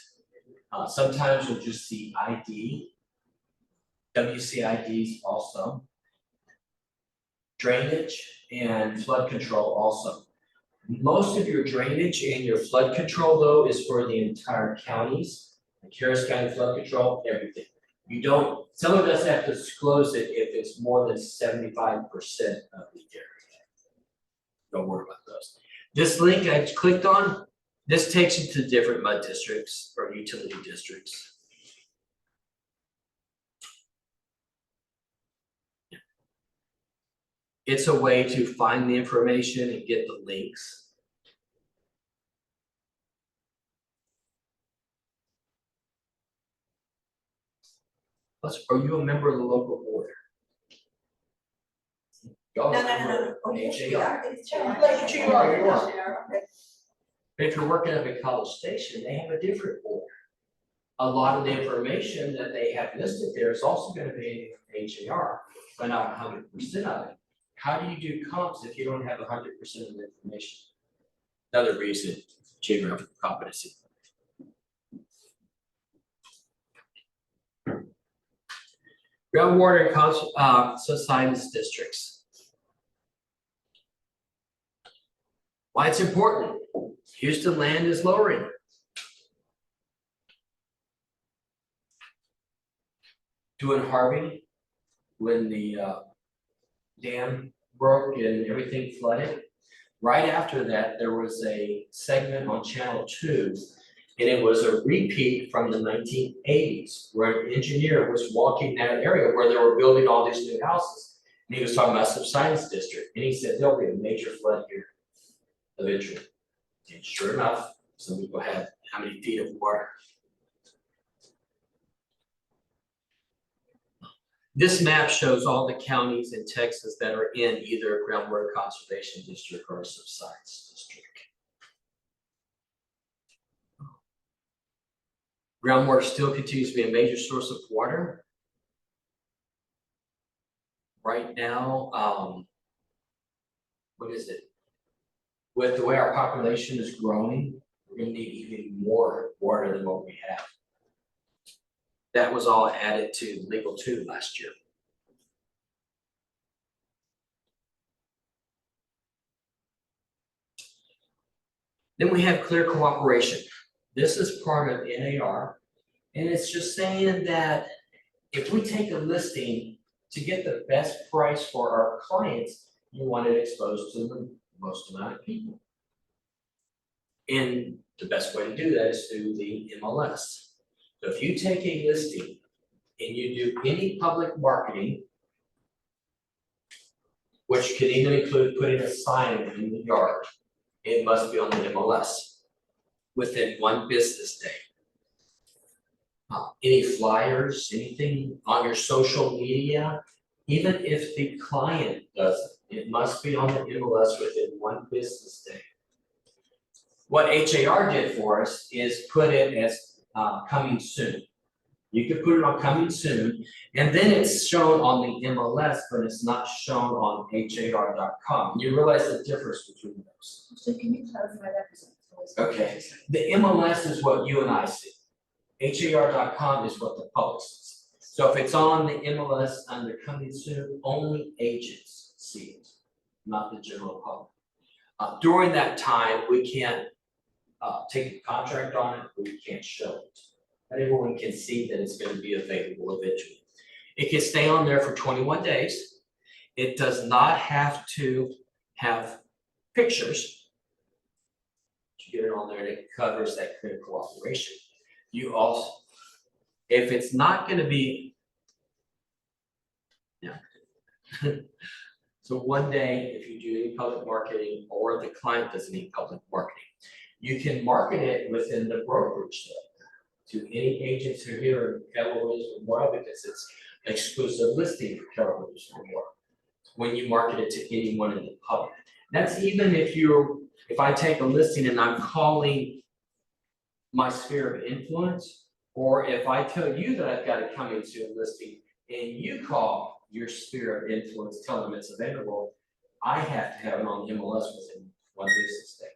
Sometimes you'll just see ID. WCIDs also. Drainage and flood control also. Most of your drainage and your flood control though is for the entire counties, like Harris County flood control, everything. You don't, some of us have to disclose it if it's more than 75% of the area. Don't worry about those. This link I clicked on, this takes you to different mud districts or utility districts. It's a way to find the information and get the links. Plus, are you a member of the local board? Y'all are a member of Oh, yes, we HAR. are. It's chair. Like you are, you are. Okay. But if you're working up at College Station, they have a different board. A lot of the information that they have listed there is also gonna be in HAR, but not 100% of it. How do you do comps if you don't have 100% of the information? Another reason, geographical competency. Groundwater and subsidence districts. Why it's important? Houston land is lowering. Doing Harvey, when the dam broke and everything flooded. Right after that, there was a segment on Channel 2, and it was a repeat from the 1980s, where an engineer was walking that area where they were building all these new houses. And he was talking about subsidence district, and he said there'll be a major flood here eventually. And sure enough, some people had how many feet of water? This map shows all the counties in Texas that are in either a groundwater conservation district or a subsidence district. Groundwater still continues to be a major source of water. Right now, what is it? With the way our population is growing, we're gonna need even more water than what we have. That was all added to Legal 2 last year. Then we have clear cooperation. This is part of NAR, and it's just saying that if we take a listing to get the best price for our clients, you want it exposed to the most amount of people. And the best way to do that is through the MLS. So if you take a listing and you do any public marketing, which can even include putting a sign in the yard, it must be on the MLS within 1 business day. Any flyers, anything on your social media, even if the client doesn't, it must be on the MLS within 1 business day. What HAR did for us is put it as coming soon. You could put it on coming soon, and then it's shown on the MLS, but it's not shown on har.com. You realize the difference between those. So can you clarify that? Because it's always Okay. confusing. The MLS is what you and I see. har.com is what the public sees. So if it's on the MLS under coming soon, only agents see it, not the general public. During that time, we can't take a contract on it, we can't show it. But everyone can see that it's gonna be available eventually. It can stay on there for 21 days. It does not have to have pictures. You get it on there, and it covers that critical operation. You also, if it's not gonna be, yeah. So one day, if you do any public marketing, or the client does any public marketing, you can market it within the brokerage though, to any agents who are here in Keller Williams Memorial, because it's exclusive listing for Keller Williams Memorial. When you market it to anyone in the public, that's even if I take a listing and I'm calling my sphere of influence, or if I tell you that I've got a coming soon listing and you call your sphere of influence, tell them it's available, I have to have it on MLS within 1 business day.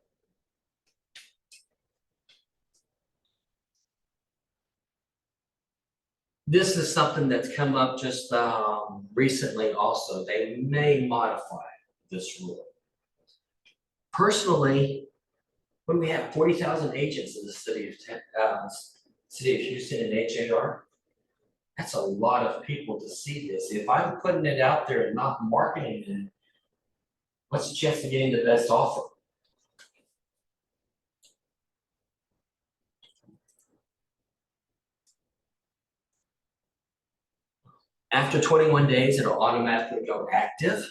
This is something that's come up just recently also. They may modify this rule. Personally, when we have 40,000 agents in the city of Houston and HAR, That's a lot of people to see this. If I'm putting it out there and not marketing it, what's the chance of getting the best offer? After 21 days, it'll automatically go active.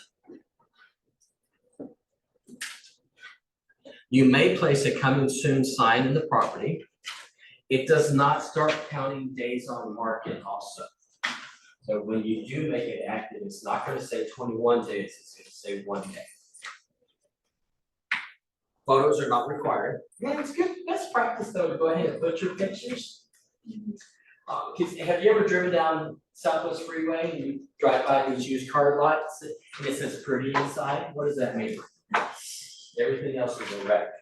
You may place a coming soon sign in the property. It does not start counting days on market also. So when you do make it active, it's not gonna say 21 days, it's gonna say 1 day. Photos are not required. Yeah, it's good, best practice though, to go ahead and put your pictures. 'Cause have you ever driven down Southwest Freeway and you drive by these used car lots and it says pretty inside? What does that mean? Everything else is a wreck.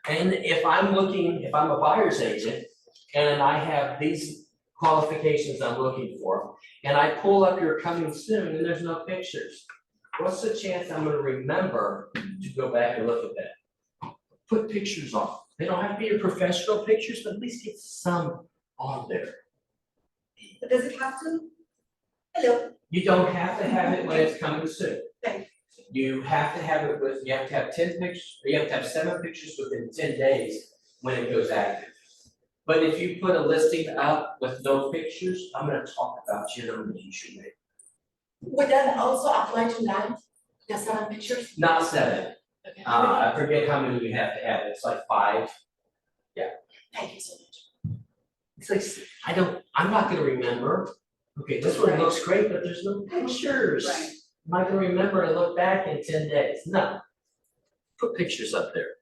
And if I'm a buyer's agent and I have these qualifications I'm looking for, and I pull up your coming soon and there's no pictures, what's the chance I'm gonna remember to go back and look at that? Put pictures on. They don't have to be your professional pictures, but at least get some on there. But does it have to? Hello, You don't have to have it when it's coming soon. Thank You have to have it with, you have to have 10 pictures, or you have to have 7 pictures within 10 days when it goes active. But if you put a listing up with no pictures, I'm gonna talk about general issue rate. Would that also apply to land, the 7 pictures? Not 7, Okay. I forget how many we have to have, it's like 5. Thank you so much. It's like, I'm not gonna remember, okay, this one looks great, but there's no pictures. Right. Am I gonna remember and look back in 10 days? No. Put pictures up there.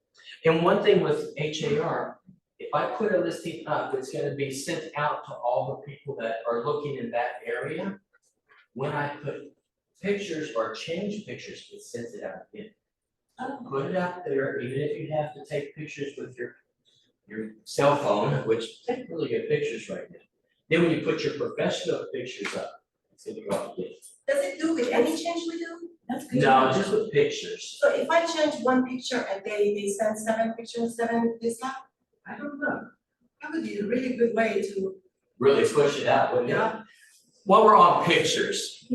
And one thing with HAR, if I put a listing up, it's gonna be sent out to all the people that are looking in that area. When I put pictures or change pictures, it sends it out again. Put it out there, even if you have to take pictures with your cell phone, which take really good pictures right now. Then when you put your professional pictures up, it's gonna go out again. Does it do with any change we do? That's good. No, just with pictures. So if I change one picture and they send 7 pictures, 7 this time? I don't know. That would be a really good way to, Really push it out, wouldn't it? yeah. While we're on pictures,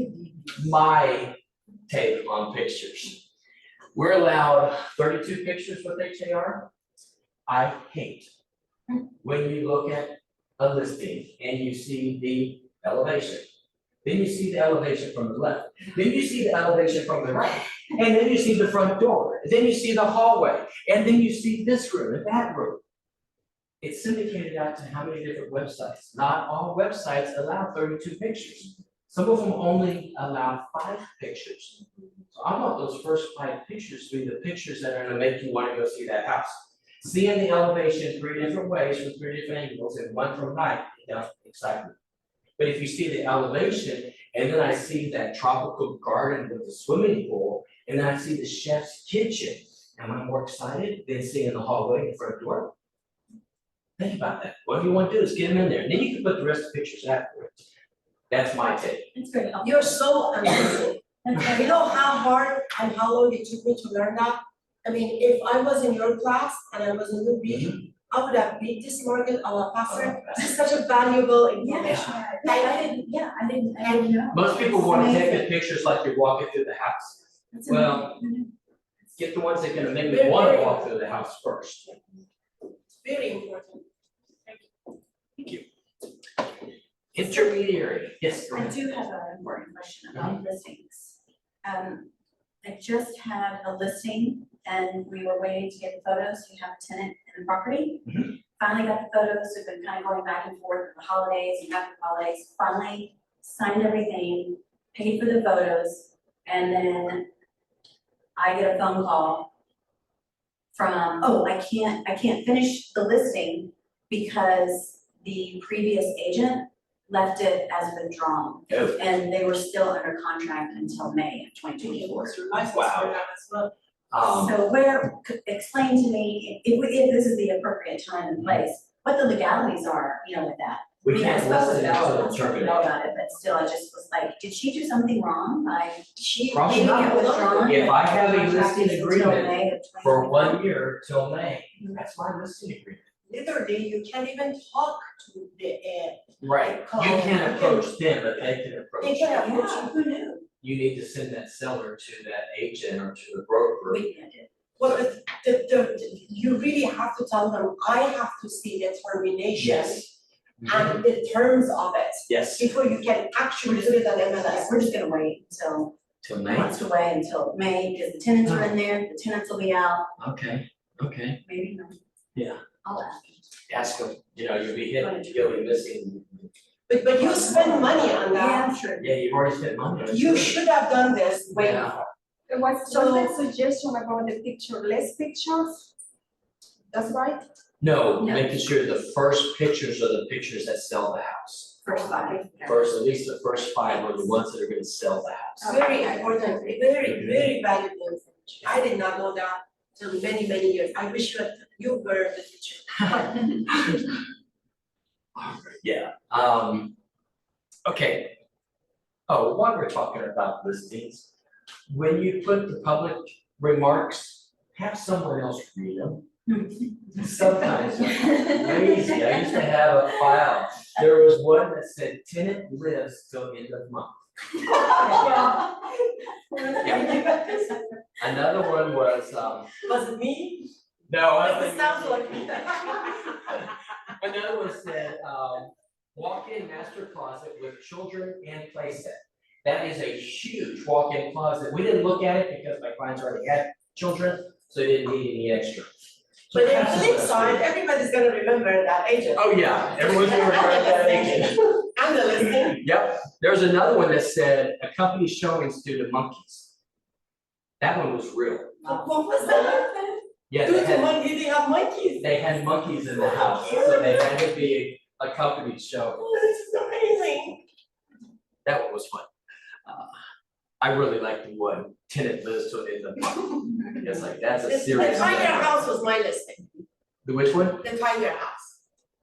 my take on pictures. We're allowed 32 pictures with HAR. I hate when you look at a listing and you see the elevation. Then you see the elevation from the left, then you see the elevation from the right, and then you see the front door, then you see the hallway, and then you see this room and that room. It's syndicated out to how many different websites? Not all websites allow 32 pictures. Some of them only allow 5 pictures. So I want those first 5 pictures to be the pictures that are gonna make you wanna go see that house. Seeing the elevation 3 different ways from 3 different angles and one from height, it doesn't excite me. But if you see the elevation, and then I see that tropical garden with the swimming pool, and then I see the chef's kitchen, am I more excited than seeing the hallway and the front door? Think about that. What you want to do is get them in there, and then you can put the rest of the pictures afterwards. That's my take. It's very helpful. You're so amazing. That's You know how hard and how long it took me to learn that? I mean, if I was in your class and I was a newbie, I would have beat this market a lot faster. This is such a valuable information. I didn't know. Most people It's want to amazing. take the pictures like you're walking through the house. That's Well, amazing. get the ones that are gonna make me wanna walk through the house first. It's very important. Thank you. Intermediary, yes, go I ahead. do have an important question about listings. I just had a listing and we were waiting to get the photos, you have a tenant in the property. Finally got the photos, we've been kind of going back and forth for the holidays and after the holidays, finally signed everything, paid for the photos, and then I get a phone call from, oh, I can't finish the listing because the previous agent left it as withdrawn. Oh. And they were still under contract until May of 2024. Your license Wow. for that as well. Um, So explain to me, if this is the appropriate time and place, what the legalities are, with that. we I mean, can't I suppose listen I until know, it's I know terminated. about it, but still, I just was like, did she do something wrong by She Probably didn't not. get withdrawn. If I have a contract listing is until agreement May of for 2024? 1 year till May, that's my listing agreement. Literally, you can't even talk to the Right, you Call, can't you can- approach them, but they can approach They you. can approach Yeah, you. who knew? You need to send that seller to that agent or to the broker. We did. Well, you really have to tell them, I have to see the termination Yes. and the terms of it Yes, before you can actually put it on MLS. We're just gonna wait until, till he May, wants to wait until May, because the tenants are in there, the tenants will be out, okay, maybe not. Yeah. I'll ask him. ask them, you'll be hitting, you'll be missing. But you spend money on Yeah, that. I'm sure. Yeah, you've already spent money on it. You should have done this way Yeah. before. What's the suggestion about the picture, less pictures? That's right? No, No. making sure the first pictures are the pictures that sell the house. First five. First, at least the first 5 are the ones that are gonna sell the house. Very important, very valuable information. I did not know that till many years. I wish you were the teacher. Yeah, okay. Oh, while we're talking about listings, when you put the public remarks, have someone else read them. Sometimes they're lazy, I used to have a file, there was one that said tenant lives till end of month. Another one was, Was it me? no, I It think. sounds like me. Another one said, walk-in master closet with children and playset. That is a huge walk-in closet. We didn't look at it because my clients already had children, so they didn't need any extra. So But in have the someone flip else side, read it. everybody's gonna remember that agent. Oh, yeah, everyone's gonna remember that agent. And the listing. Yep, there's another one that said, a company showings due to monkeys. That one was real. What was that? Yeah, Due they to had, monkey, they have monkeys. they had monkeys in the house, so they had to be a company show. Oh, this is amazing. That one was fun. I really like the one, tenant lives till end of month. It's like, that's a The serious. tiger thing. house was my listing, The which one? the tiger house,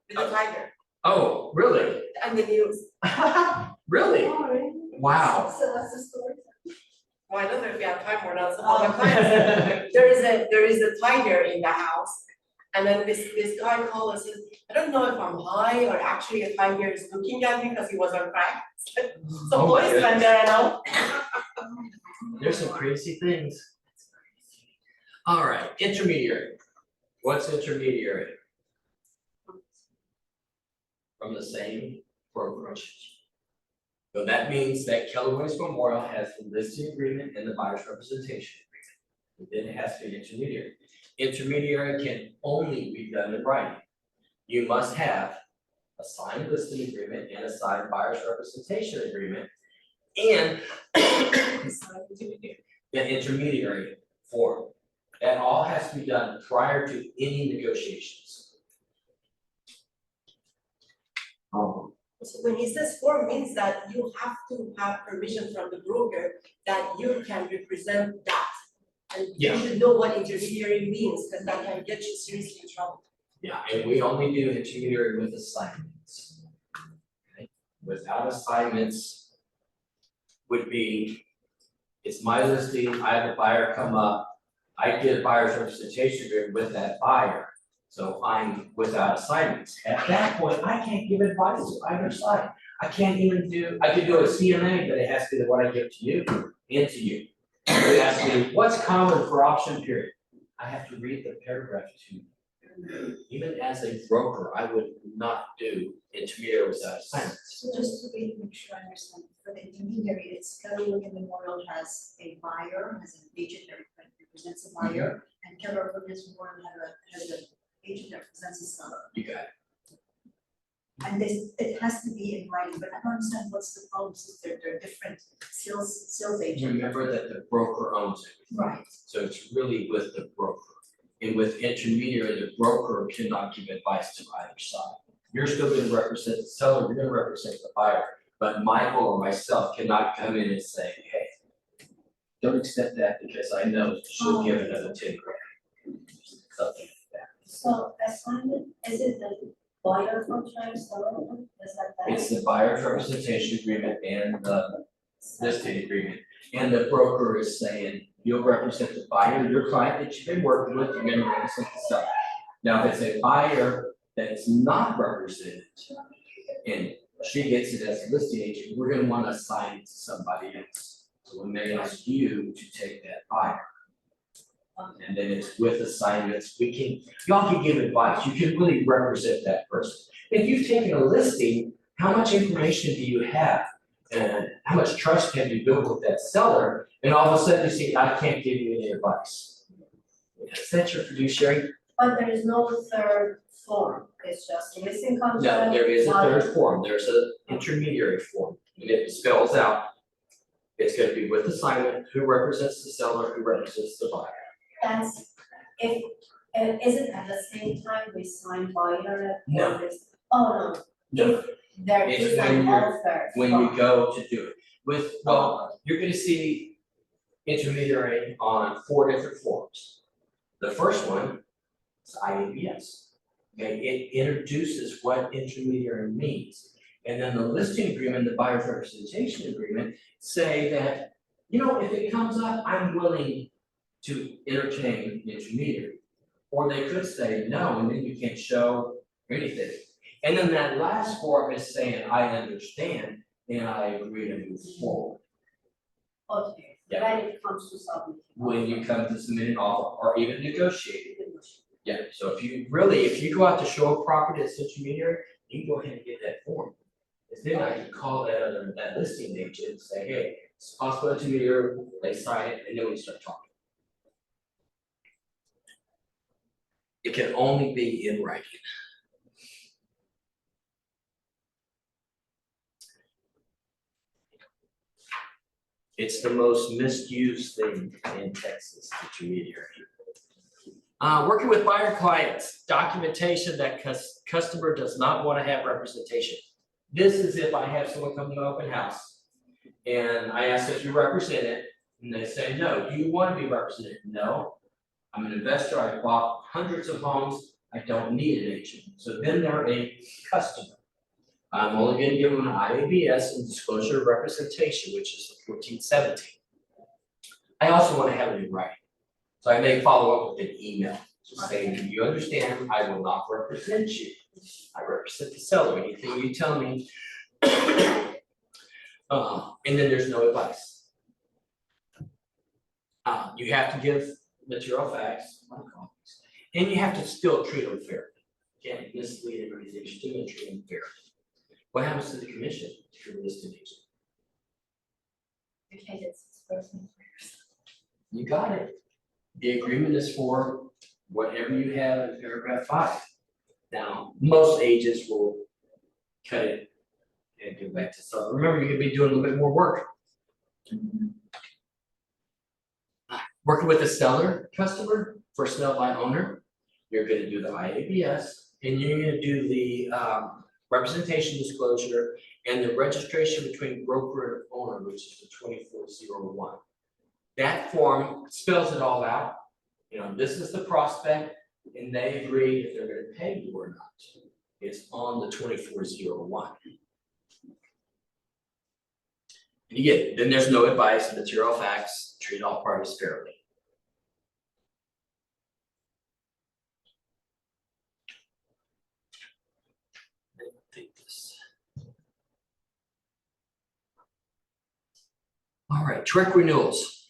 with the tiger, Oh, really? and the news. Really? Wow. So that's the story. Well, I don't know if you have time or not, so my clients, there is a tiger in the house. And then this guy called and says, I don't know if I'm high or actually a tiger is looking at me because he was on crack. Oh Some my boys went there and all. There's some crazy things. All right, intermediary. What's intermediary? From the same brokerage. So that means that Keller Williams Memorial has the listing agreement and the buyer's representation agreement. And then it has to be intermediary. Intermediary can only be done in writing. You must have a signed listing agreement and a signed buyer's representation agreement and the intermediary form. That all has to be done prior to any negotiations. So when he says form means that you have to have permission from the broker that you can represent that. And you Yeah. should know what intermediary means, because that can get you seriously in trouble. Yeah, and we only do intermediary with assignments. Okay, without assignments would be, it's my listing, I have a buyer come up, I did a buyer's representation agreement with that buyer. So I'm without assignments. At that point, I can't give advice to either side. I can't even do, I could do a CMA, but it has to be the one I give to you and to you. You ask me, what's common for option period? I have to read the paragraph to you. Even as a broker, I would not do intermediary without assignments. So just to make sure I understand, for the intermediary, it's Keller Williams Memorial has a buyer, has an agent that represents a buyer, and Keller Williams Memorial has an agent that represents a seller. You got it. And this, it has to be in writing, but I don't understand what's the problem, since they're different sales agents. Remember that the broker owns it. Right. So it's really with the broker. And with intermediary, the broker cannot give advice to either side. You're still gonna represent the seller, you're gonna represent the buyer, but Michael or myself cannot come in and say, hey, don't accept that because I know she'll give another 10 grand. Something like that. So assignment, is it the buyer contract, seller, is that that? It's the buyer's representation agreement and the listing agreement. And the broker is saying, you'll represent the buyer, your client that you've been working with, you're gonna represent the seller. Now, if it's a buyer that is not represented in she gets it as a listing agent, we're gonna wanna assign it to somebody else. So we may ask you to take that buyer. And then it's with assignments, y'all can give advice, you can really represent that person. If you've taken a listing, how much information do you have? And how much trust have you built with that seller? And all of a sudden you say, I can't give you any advice. Is that your fiduciary? But there is no third form, it's just a listing contract. No, there is a buyer. third form, there's an intermediary form, and it spells out. It's gonna be with assignment, who represents the seller, who represents the buyer. That's, if, is it at the same time we sign buyer? No. Or this, oh, no. No. If there It's is when an you're- offer. When from- you go to do it, well, you're gonna see intermediary on 4 different forms. The first one is IABS. Okay, it introduces what intermediary means. And then the listing agreement, the buyer's representation agreement say that, if it comes up, I'm willing to entertain the intermediary. Or they could say no, and then you can't show anything. And then that last form is saying, I understand and I agree to move forward. Okay, Yeah. when it comes to submitting. When you come to submit an offer or even negotiate. Yeah, so if you go out to show a property as intermediary, you can go ahead and get that form. And then I can call that listing agent and say, hey, it's possible intermediary, they sign it, and then we start talking. It can only be in writing. It's the most misused thing in Texas, intermediary. Working with buyer clients, documentation that customer does not want to have representation. This is if I have someone come to my open house and I ask if you represent it, and they say, no, do you want to be represented? No, I'm an investor, I bought hundreds of homes, I don't need an agent. So then they're a customer. I'm only gonna give them an IABS and disclosure of representation, which is the 1417. I also want to have it in writing. So I may follow up with an email, just saying, do you understand, I will not represent you. I represent the seller, anything you tell me. And then there's no advice. You have to give material facts, and you have to still treat them fairly. Can't mislead an organization and treat them fairly. What happens to the commission if you're a listed agent? Okay, it's person. You got it. The agreement is for whatever you have in paragraph 5. Now, most agents will cut it and go back to some. Remember, you're gonna be doing a little bit more work. Working with the seller customer, first sale by owner, you're gonna do the IABS, and you're gonna do the representation disclosure and the registration between broker and owner, which is the 2401. That form spells it all out. This is the prospect, and they agree if they're gonna pay you or not. It's on the 2401. And again, then there's no advice, material facts, treat all parties fairly. All right, trick renewals.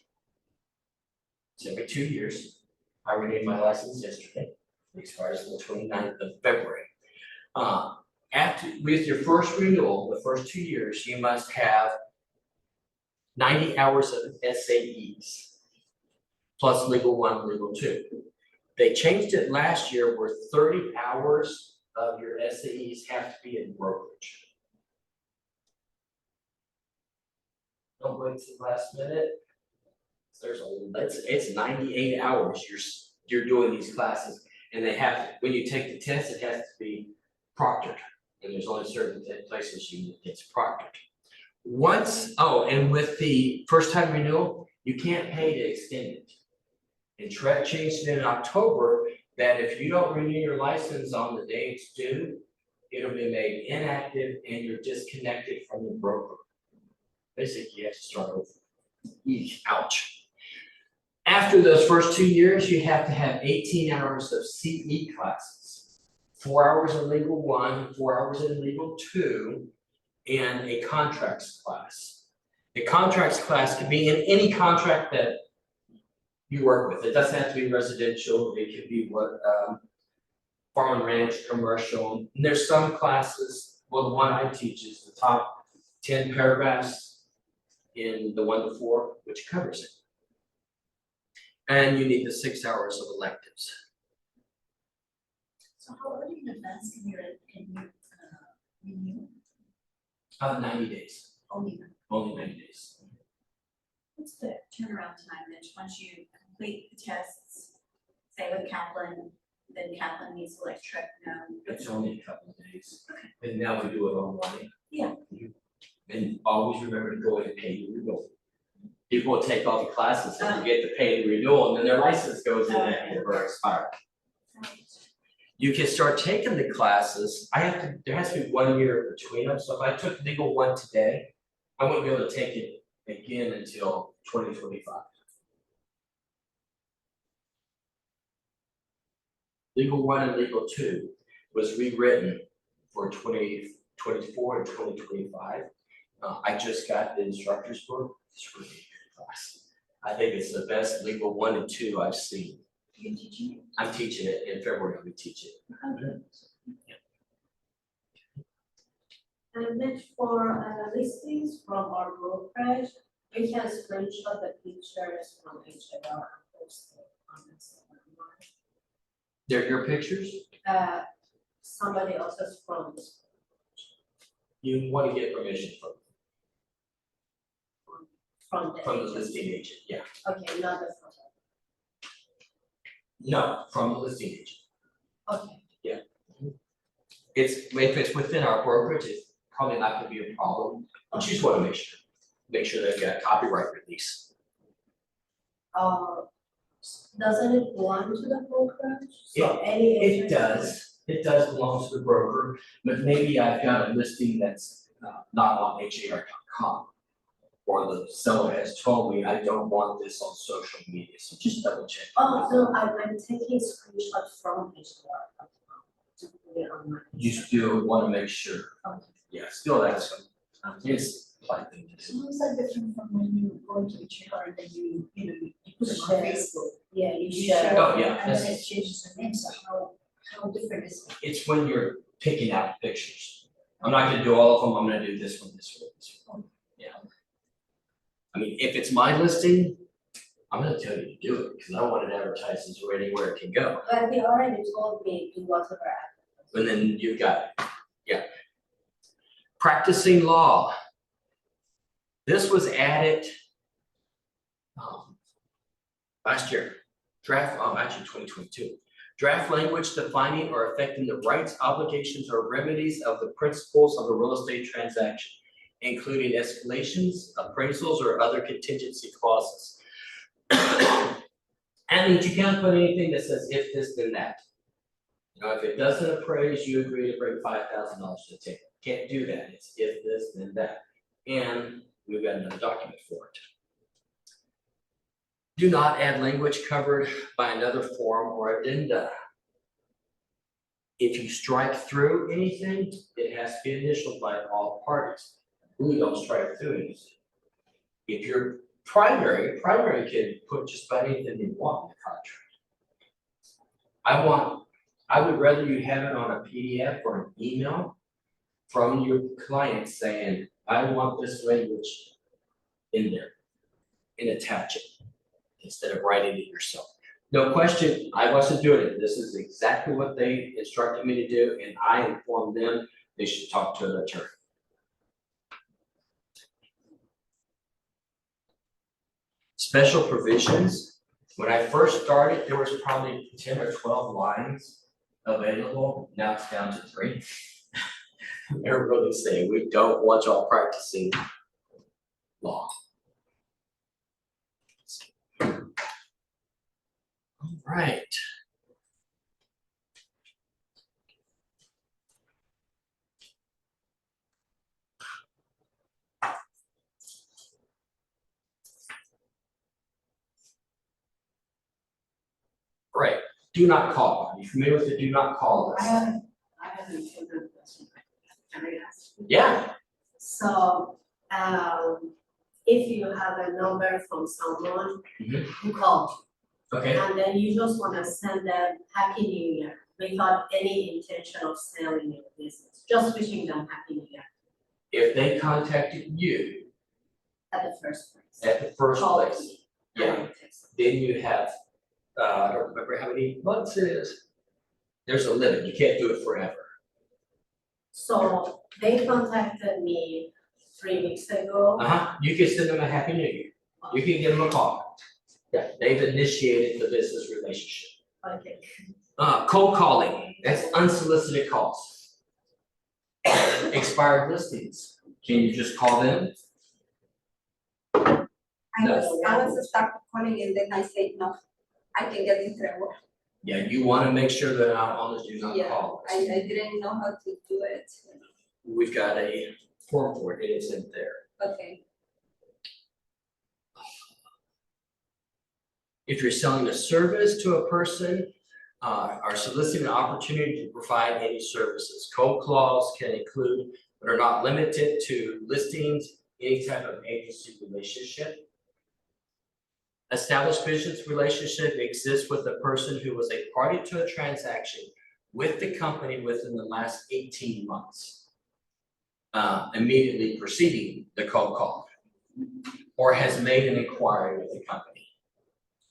It's every 2 years. I renewed my license yesterday. It expires on the 29th of February. With your first renewal, the first 2 years, you must have 90 hours of SAEs, plus legal 1, legal 2. They changed it last year where 30 hours of your SAEs have to be in brokerage. Don't wait till the last minute. It's 98 hours you're doing these classes, and they have to, when you take the test, it has to be proctored, and there's only certain places it's proctored. And with the first time renewal, you can't pay to extend it. And TREC changed it in October that if you don't renew your license on the day it's due, it'll be made inactive and you're disconnected from the broker. Basically, you have to start over. Ouch. After those first 2 years, you have to have 18 hours of CE classes. 4 hours in legal 1, 4 hours in legal 2, and a contracts class. A contracts class could be in any contract that you work with. It doesn't have to be residential, it could be what, farm and ranch, commercial. And there's some classes, well, the one I teach is the top 10 paragraphs in the 1 to 4, which covers it. And you need the 6 hours of electives. So how early in advance can you renew? 90 days, Only, only 90 days. what's the turnaround time then, once you complete the tests, say with Kaplan, then Kaplan needs to let Trek know? It's only a couple of days. And now we do it online. Yeah. And always remember to go in and pay your renewal. People will take all the classes and forget to pay the renewal, and then their license goes in and or expire. You can start taking the classes. There has to be 1 year between them, so if I took legal 1 today, I wouldn't be able to take it again until 2025. Legal 1 and legal 2 was rewritten for 2024 and 2025. I just got the instructor's book. It's really a good class. I think it's the best legal 1 and 2 I've seen. You teaching it? I'm teaching it in February. We teach it. And then for listings from our brokerage, we can screenshot the pictures from each of our posts on this online. They're your pictures. Somebody else's from this. You want to get permission From the. from the listing agent. Yeah. Okay, not the photo. No, from the listing agent. Okay. If it's within our brokerage, it's probably not gonna be a problem, but you just wanna make sure they've got copyright release. Doesn't it belong to the brokerage? So It- any It agent- does belong to the broker, but maybe I've got a listing that's not on HAR.com. Or the seller has told me I don't want this on social media, so just double check. Oh, no, I'm taking screenshots from HR. To put it on my. You still wanna make sure, Okay. yeah, still that's it's like thing to So do. how is that different from when you go into the chair and then you put it on Share. Facebook? Yeah, you You share. share Oh, yeah, and then that's- it changes the name, so how different is it? It's when you're picking out pictures. I'm not gonna do all of them, I'm gonna do this one, this one, this one. Yeah. I mean, if it's my listing, I'm gonna tell you to do it, because I don't want it advertised or anywhere it can go. But they already told me do whatever I. And then you've got, yeah. Practicing law. This was added last year, actually 2022. Draft language defining or affecting the rights, obligations, or remedies of the principals of a real estate transaction, including escalations, appraisals, or other contingency clauses. And means you can't put anything that says if this, then that. You know, if it doesn't appraise, you agree to bring $5,000 to the table. Can't do that. It's if this, then that. And we've got another document for it. Do not add language covered by another form or addenda. If you strike through anything, it has to be initialed by all parties. We don't strike through anything. If you're primary can put just about anything you want in the contract. I would rather you have it on a PDF or an email from your client saying, I want this language in there and attach it instead of writing it yourself. No question, I wasn't doing it. This is exactly what they instructed me to do, and I informed them they should talk to an attorney. Special provisions. When I first started, there was probably 10 or 12 lines available. Now it's down to 3. They're really saying we don't want y'all practicing law. All right. Right, do not call. Are you familiar with the do not call list? I haven't filled out this one. Can I ask? Yeah, So, if you have a number from someone Mhm. who called, Okay, and then you just wanna send them Happy New Year without any intention of selling your business, just wishing them Happy New Year if they contacted you at the first place. at the first Call place, me, yeah, and text them. then you have, I don't remember how many months it is. There's a limit, you can't do it forever. So they contacted me 3 weeks ago. You can send them a happy new year, you can give them a call. Yeah, they've initiated the business relationship. Okay. Cold calling, that's unsolicited calls. Expired listings, can you just call them? I was stuck calling and then I said, no, I can get in trouble. Yeah, you wanna make sure they're not on the do not Yeah, call I list. didn't know how to do it. We've got a form for it, it's in there. Okay. If you're selling a service to a person, are soliciting an opportunity to provide any services. Code clause can include, but are not limited to listings, any type of agency relationship. Established business relationship exists with the person who was a party to a transaction with the company within the last 18 months. Immediately preceding the cold call, or has made an inquiry with the company.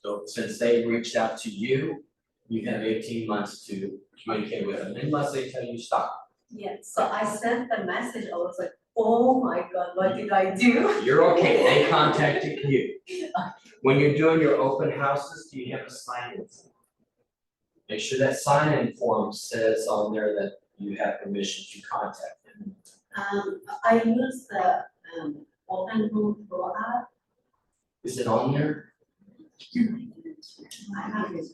So since they reached out to you, you have 18 months to communicate with them unless they tell you stop. Yeah, so I sent the message, I was like, oh my God, what did I do? You're okay, they contacted you. When you're doing your open houses, do you have a sign-in form? Make sure that sign-in form says on there that you have permission to contact them. I use the Open Room Pro app. Is it on there? I have it.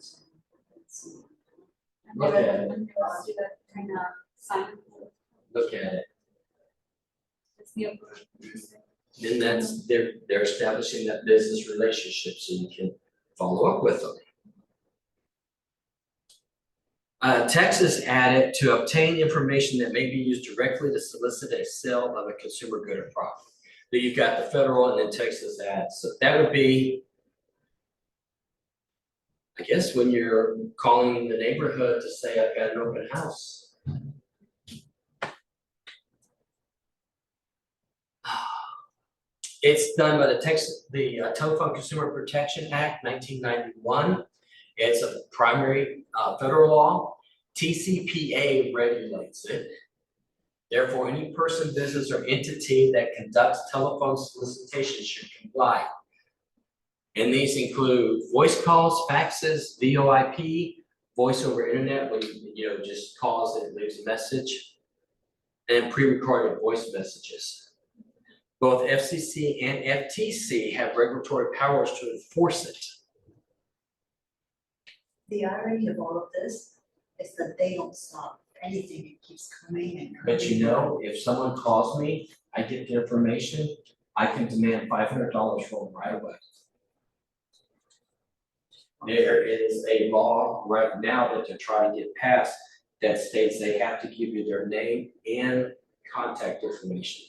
Look at it, Do that kind of sign. look at it. It's new. Then that's, they're establishing that business relationship so you can follow up with them. Text is added to obtain information that may be used directly to solicit a sale of a consumer good or product. So you've got the federal and then Texas ads, so that would be, I guess, when you're calling the neighborhood to say, I've got an open house. It's done by the Telephone Consumer Protection Act 1991. It's a primary federal law. TCPA regulates it. Therefore, any person, business, or entity that conducts telephone solicitation should comply. And these include voice calls, faxes, VoIP, voice over internet, when you just calls and leaves a message, and pre-recorded voice messages. Both FCC and FTC have regulatory powers to enforce it. The irony of all of this is that they don't stop anything, it keeps coming and coming. But you know, if someone calls me, I get the information, I can demand $500 for them right away. There is a law right now that they're trying to get passed that states they have to give you their name and contact information.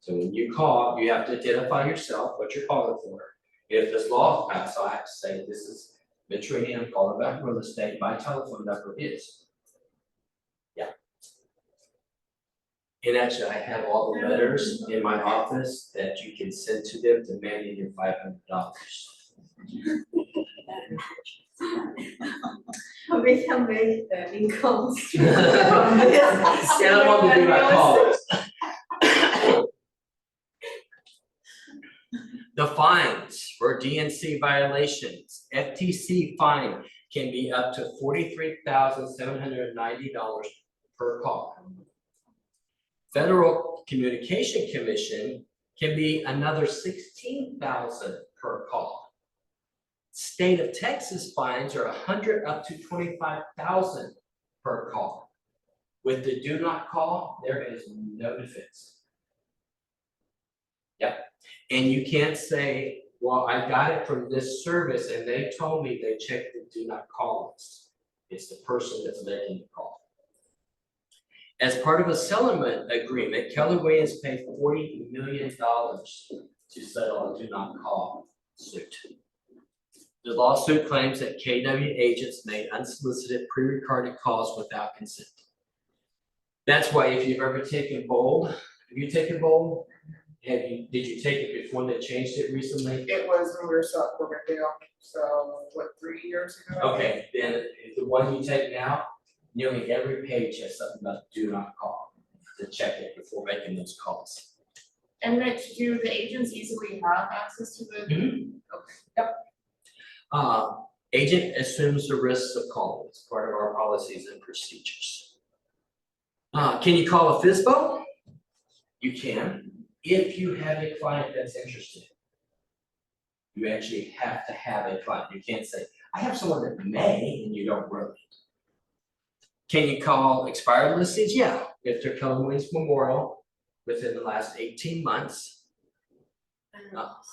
So when you call, you have to identify yourself, what you're calling for. If this law is passed, I have to say, this is Mitchell, I'm calling about real estate, my telephone number is. Yeah. And actually, I have all the letters in my office that you can send to them demanding your $500. We can make the income stream And from this. I'm on the do not call list. The fines for DNC violations, FTC fine can be up to $43,790 per call. Federal Communication Commission can be another $16,000 per call. State of Texas fines are $100 up to $25,000 per call. With the do not call, there is no defense. Yep. And you can't say, well, I got it from this service and they told me they checked the do not call list. It's the person that's making the call. As part of a settlement agreement, Keller Williams paid $40 million to settle a do not call suit. The lawsuit claims that KW agents made unsolicited pre-recorded calls without consent. That's why if you've ever taken bold, have you taken bold? Did you take it before they changed it recently? It was when we were still at Riverdale, so what, 3 years ago? Okay, then the one you take now, nearly every page has something about do not call, to check it before making those calls. And Mitch, do the agents easily have access to the? Okay. Agent assumes the risks of calling, it's part of our policies and procedures. Can you call a FISBO? You can, if you have a client that's interested. You actually have to have a client, you can't say, I have someone that may, and you don't really. Can you call expired listings? Yeah, if they're Keller Williams Memorial within the last 18 months.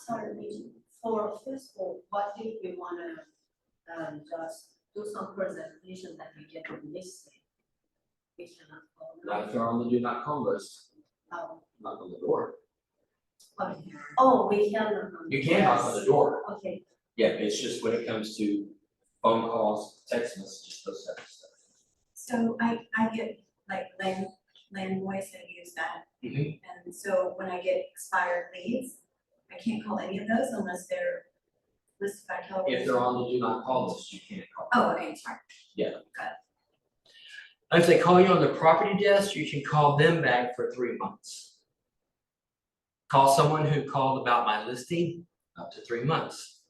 Sorry, for fiscal, what if we wanna, just do some presentation that we get the listing? We cannot call them. Not if they're on the do not call list, Oh, knock on the door. okay. Oh, we can. You can knock on the door. Okay, Yeah, it's just when it comes to phone calls, text messages, those type of stuff. So I get like land voice, I use that. Mhm. And so when I get expired leads, I can't call any of those unless they're listed by Keller. If they're on the do not call list, you can't call. Oh, okay, sorry. If they call you on the property desk, you can call them back for 3 months. Call someone who called about my listing, up to 3 months.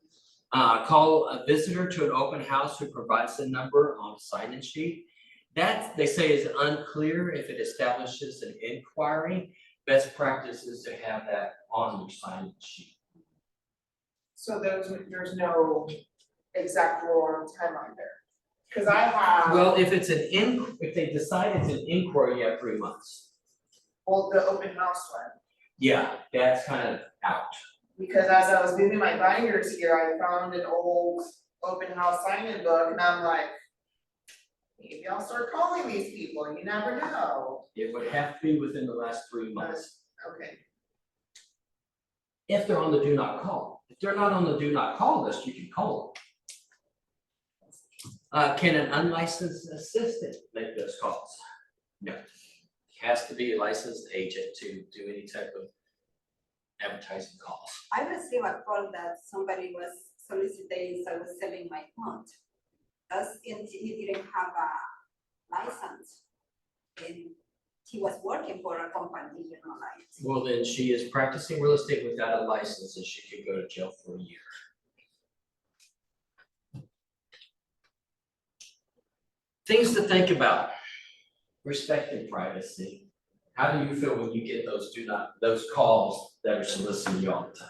Call a visitor to an open house who provides the number on a sign-in sheet. That, they say, is unclear if it establishes an inquiry. Best practice is to have that on your sign-in sheet. So there's no exact rule or timeline there, cause I have. Well, if it's if they decide it's an inquiry, you have 3 months. Well, the open house one, Yeah, that's kind of out. because as I was moving my binders here, I found an old open house sign-in book, and I'm like, maybe I'll start calling these people, you never know. It would have to be within the last 3 months. Okay, If they're on the do not call. If they're not on the do not call list, you can call them. Can an unlicensed assistant make those calls? No. Has to be a licensed agent to do any type of advertising calls. I received a call that somebody was soliciting, I was selling my pond. As in, he didn't have a license. And he was working for a company, like. Well, then she is practicing real estate without a license and she could go to jail for a year. Things to think about. Respecting privacy. How do you feel when you get those calls that are soliciting you all the time?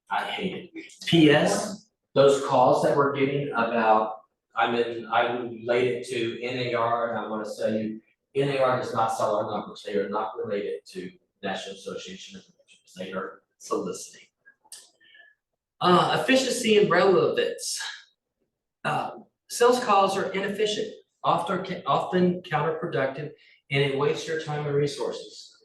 I hate it. P.S. Those calls that we're getting about, I related to NAR, and I want to tell you, NAR does not sell our numbers. They are not related to National Association of Realtors. They are soliciting. Efficiency and relevance. Sales calls are inefficient, often counterproductive, and it wastes your time and resources.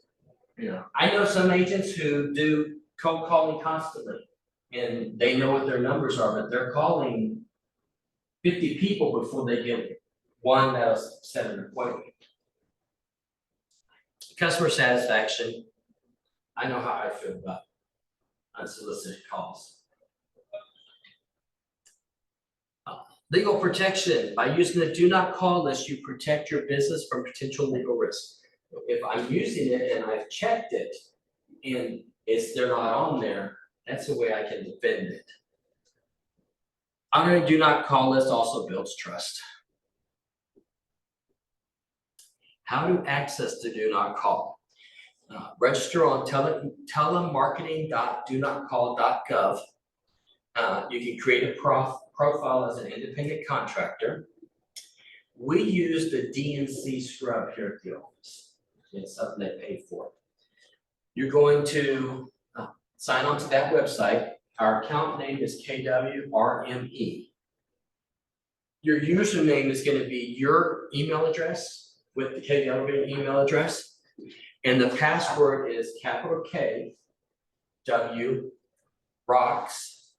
I know some agents who do cold calling constantly, and they know what their numbers are, but they're calling 50 people before they get one that'll set an appointment. Customer satisfaction. I know how I feel about unsolicited calls. Legal protection. By using the do not call list, you protect your business from potential legal risk. If I'm using it and I've checked it and they're not on there, that's the way I can defend it. Honoring do not call list also builds trust. How to access the do not call. Register on telemarketing.donotcall.gov. You can create a profile as an independent contractor. We use the DNC scrub here at the office. It's something they pay for. You're going to sign on to that website. Our account name is KWRME. Your username is going to be your email address with the K Delavan email address. And the password is capital K, W, rocks,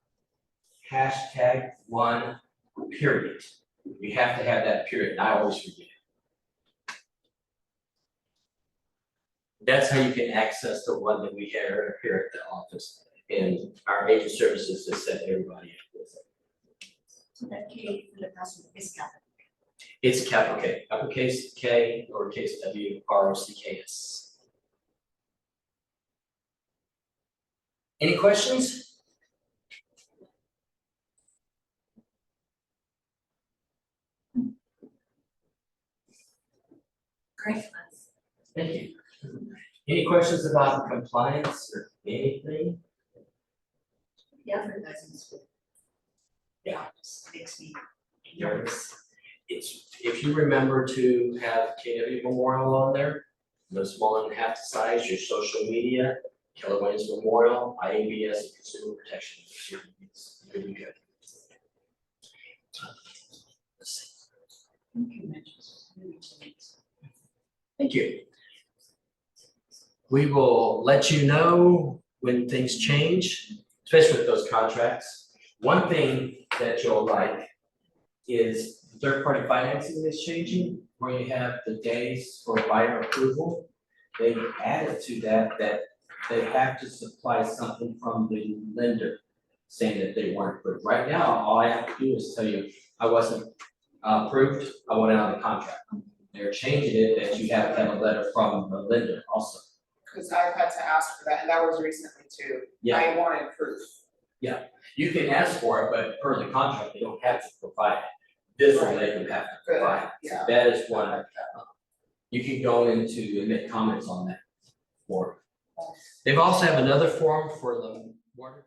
#1, period. You have to have that period, I always forget. That's how you can access the one that we have here at the office. And our agent services just set everybody up with it. So that K for the password is capital. It's capital K, uppercase K, lowercase w, ROCKS. Any questions? Great. Thank you. Any questions about compliance or anything? The advertisements for. Yeah. Just makes me Nervous. nervous. It's, if you remember to have KW Memorial on there, no smaller than half the size, your social media, Keller Williams Memorial, IABS, and Consumer Protection. It's really good. Let's see. Thank you. We will let you know when things change, especially with those contracts. One thing that you'll like is third-party financing is changing, where you have the days for buyer approval. They added to that they have to supply something from the lender saying that they weren't approved. Right now, all I have to do is tell you, I wasn't approved, I went out of the contract. They're changing it that you have to have a letter from the lender also. Cause I've had to ask for that, and that was recently too. Yeah. I wanted proof. You can ask for it, but per the contract, they don't have to provide it. This one, they do have to Good, provide. it. So yeah. that is one, you can go into and make comments on that form. They've also have another form for the water.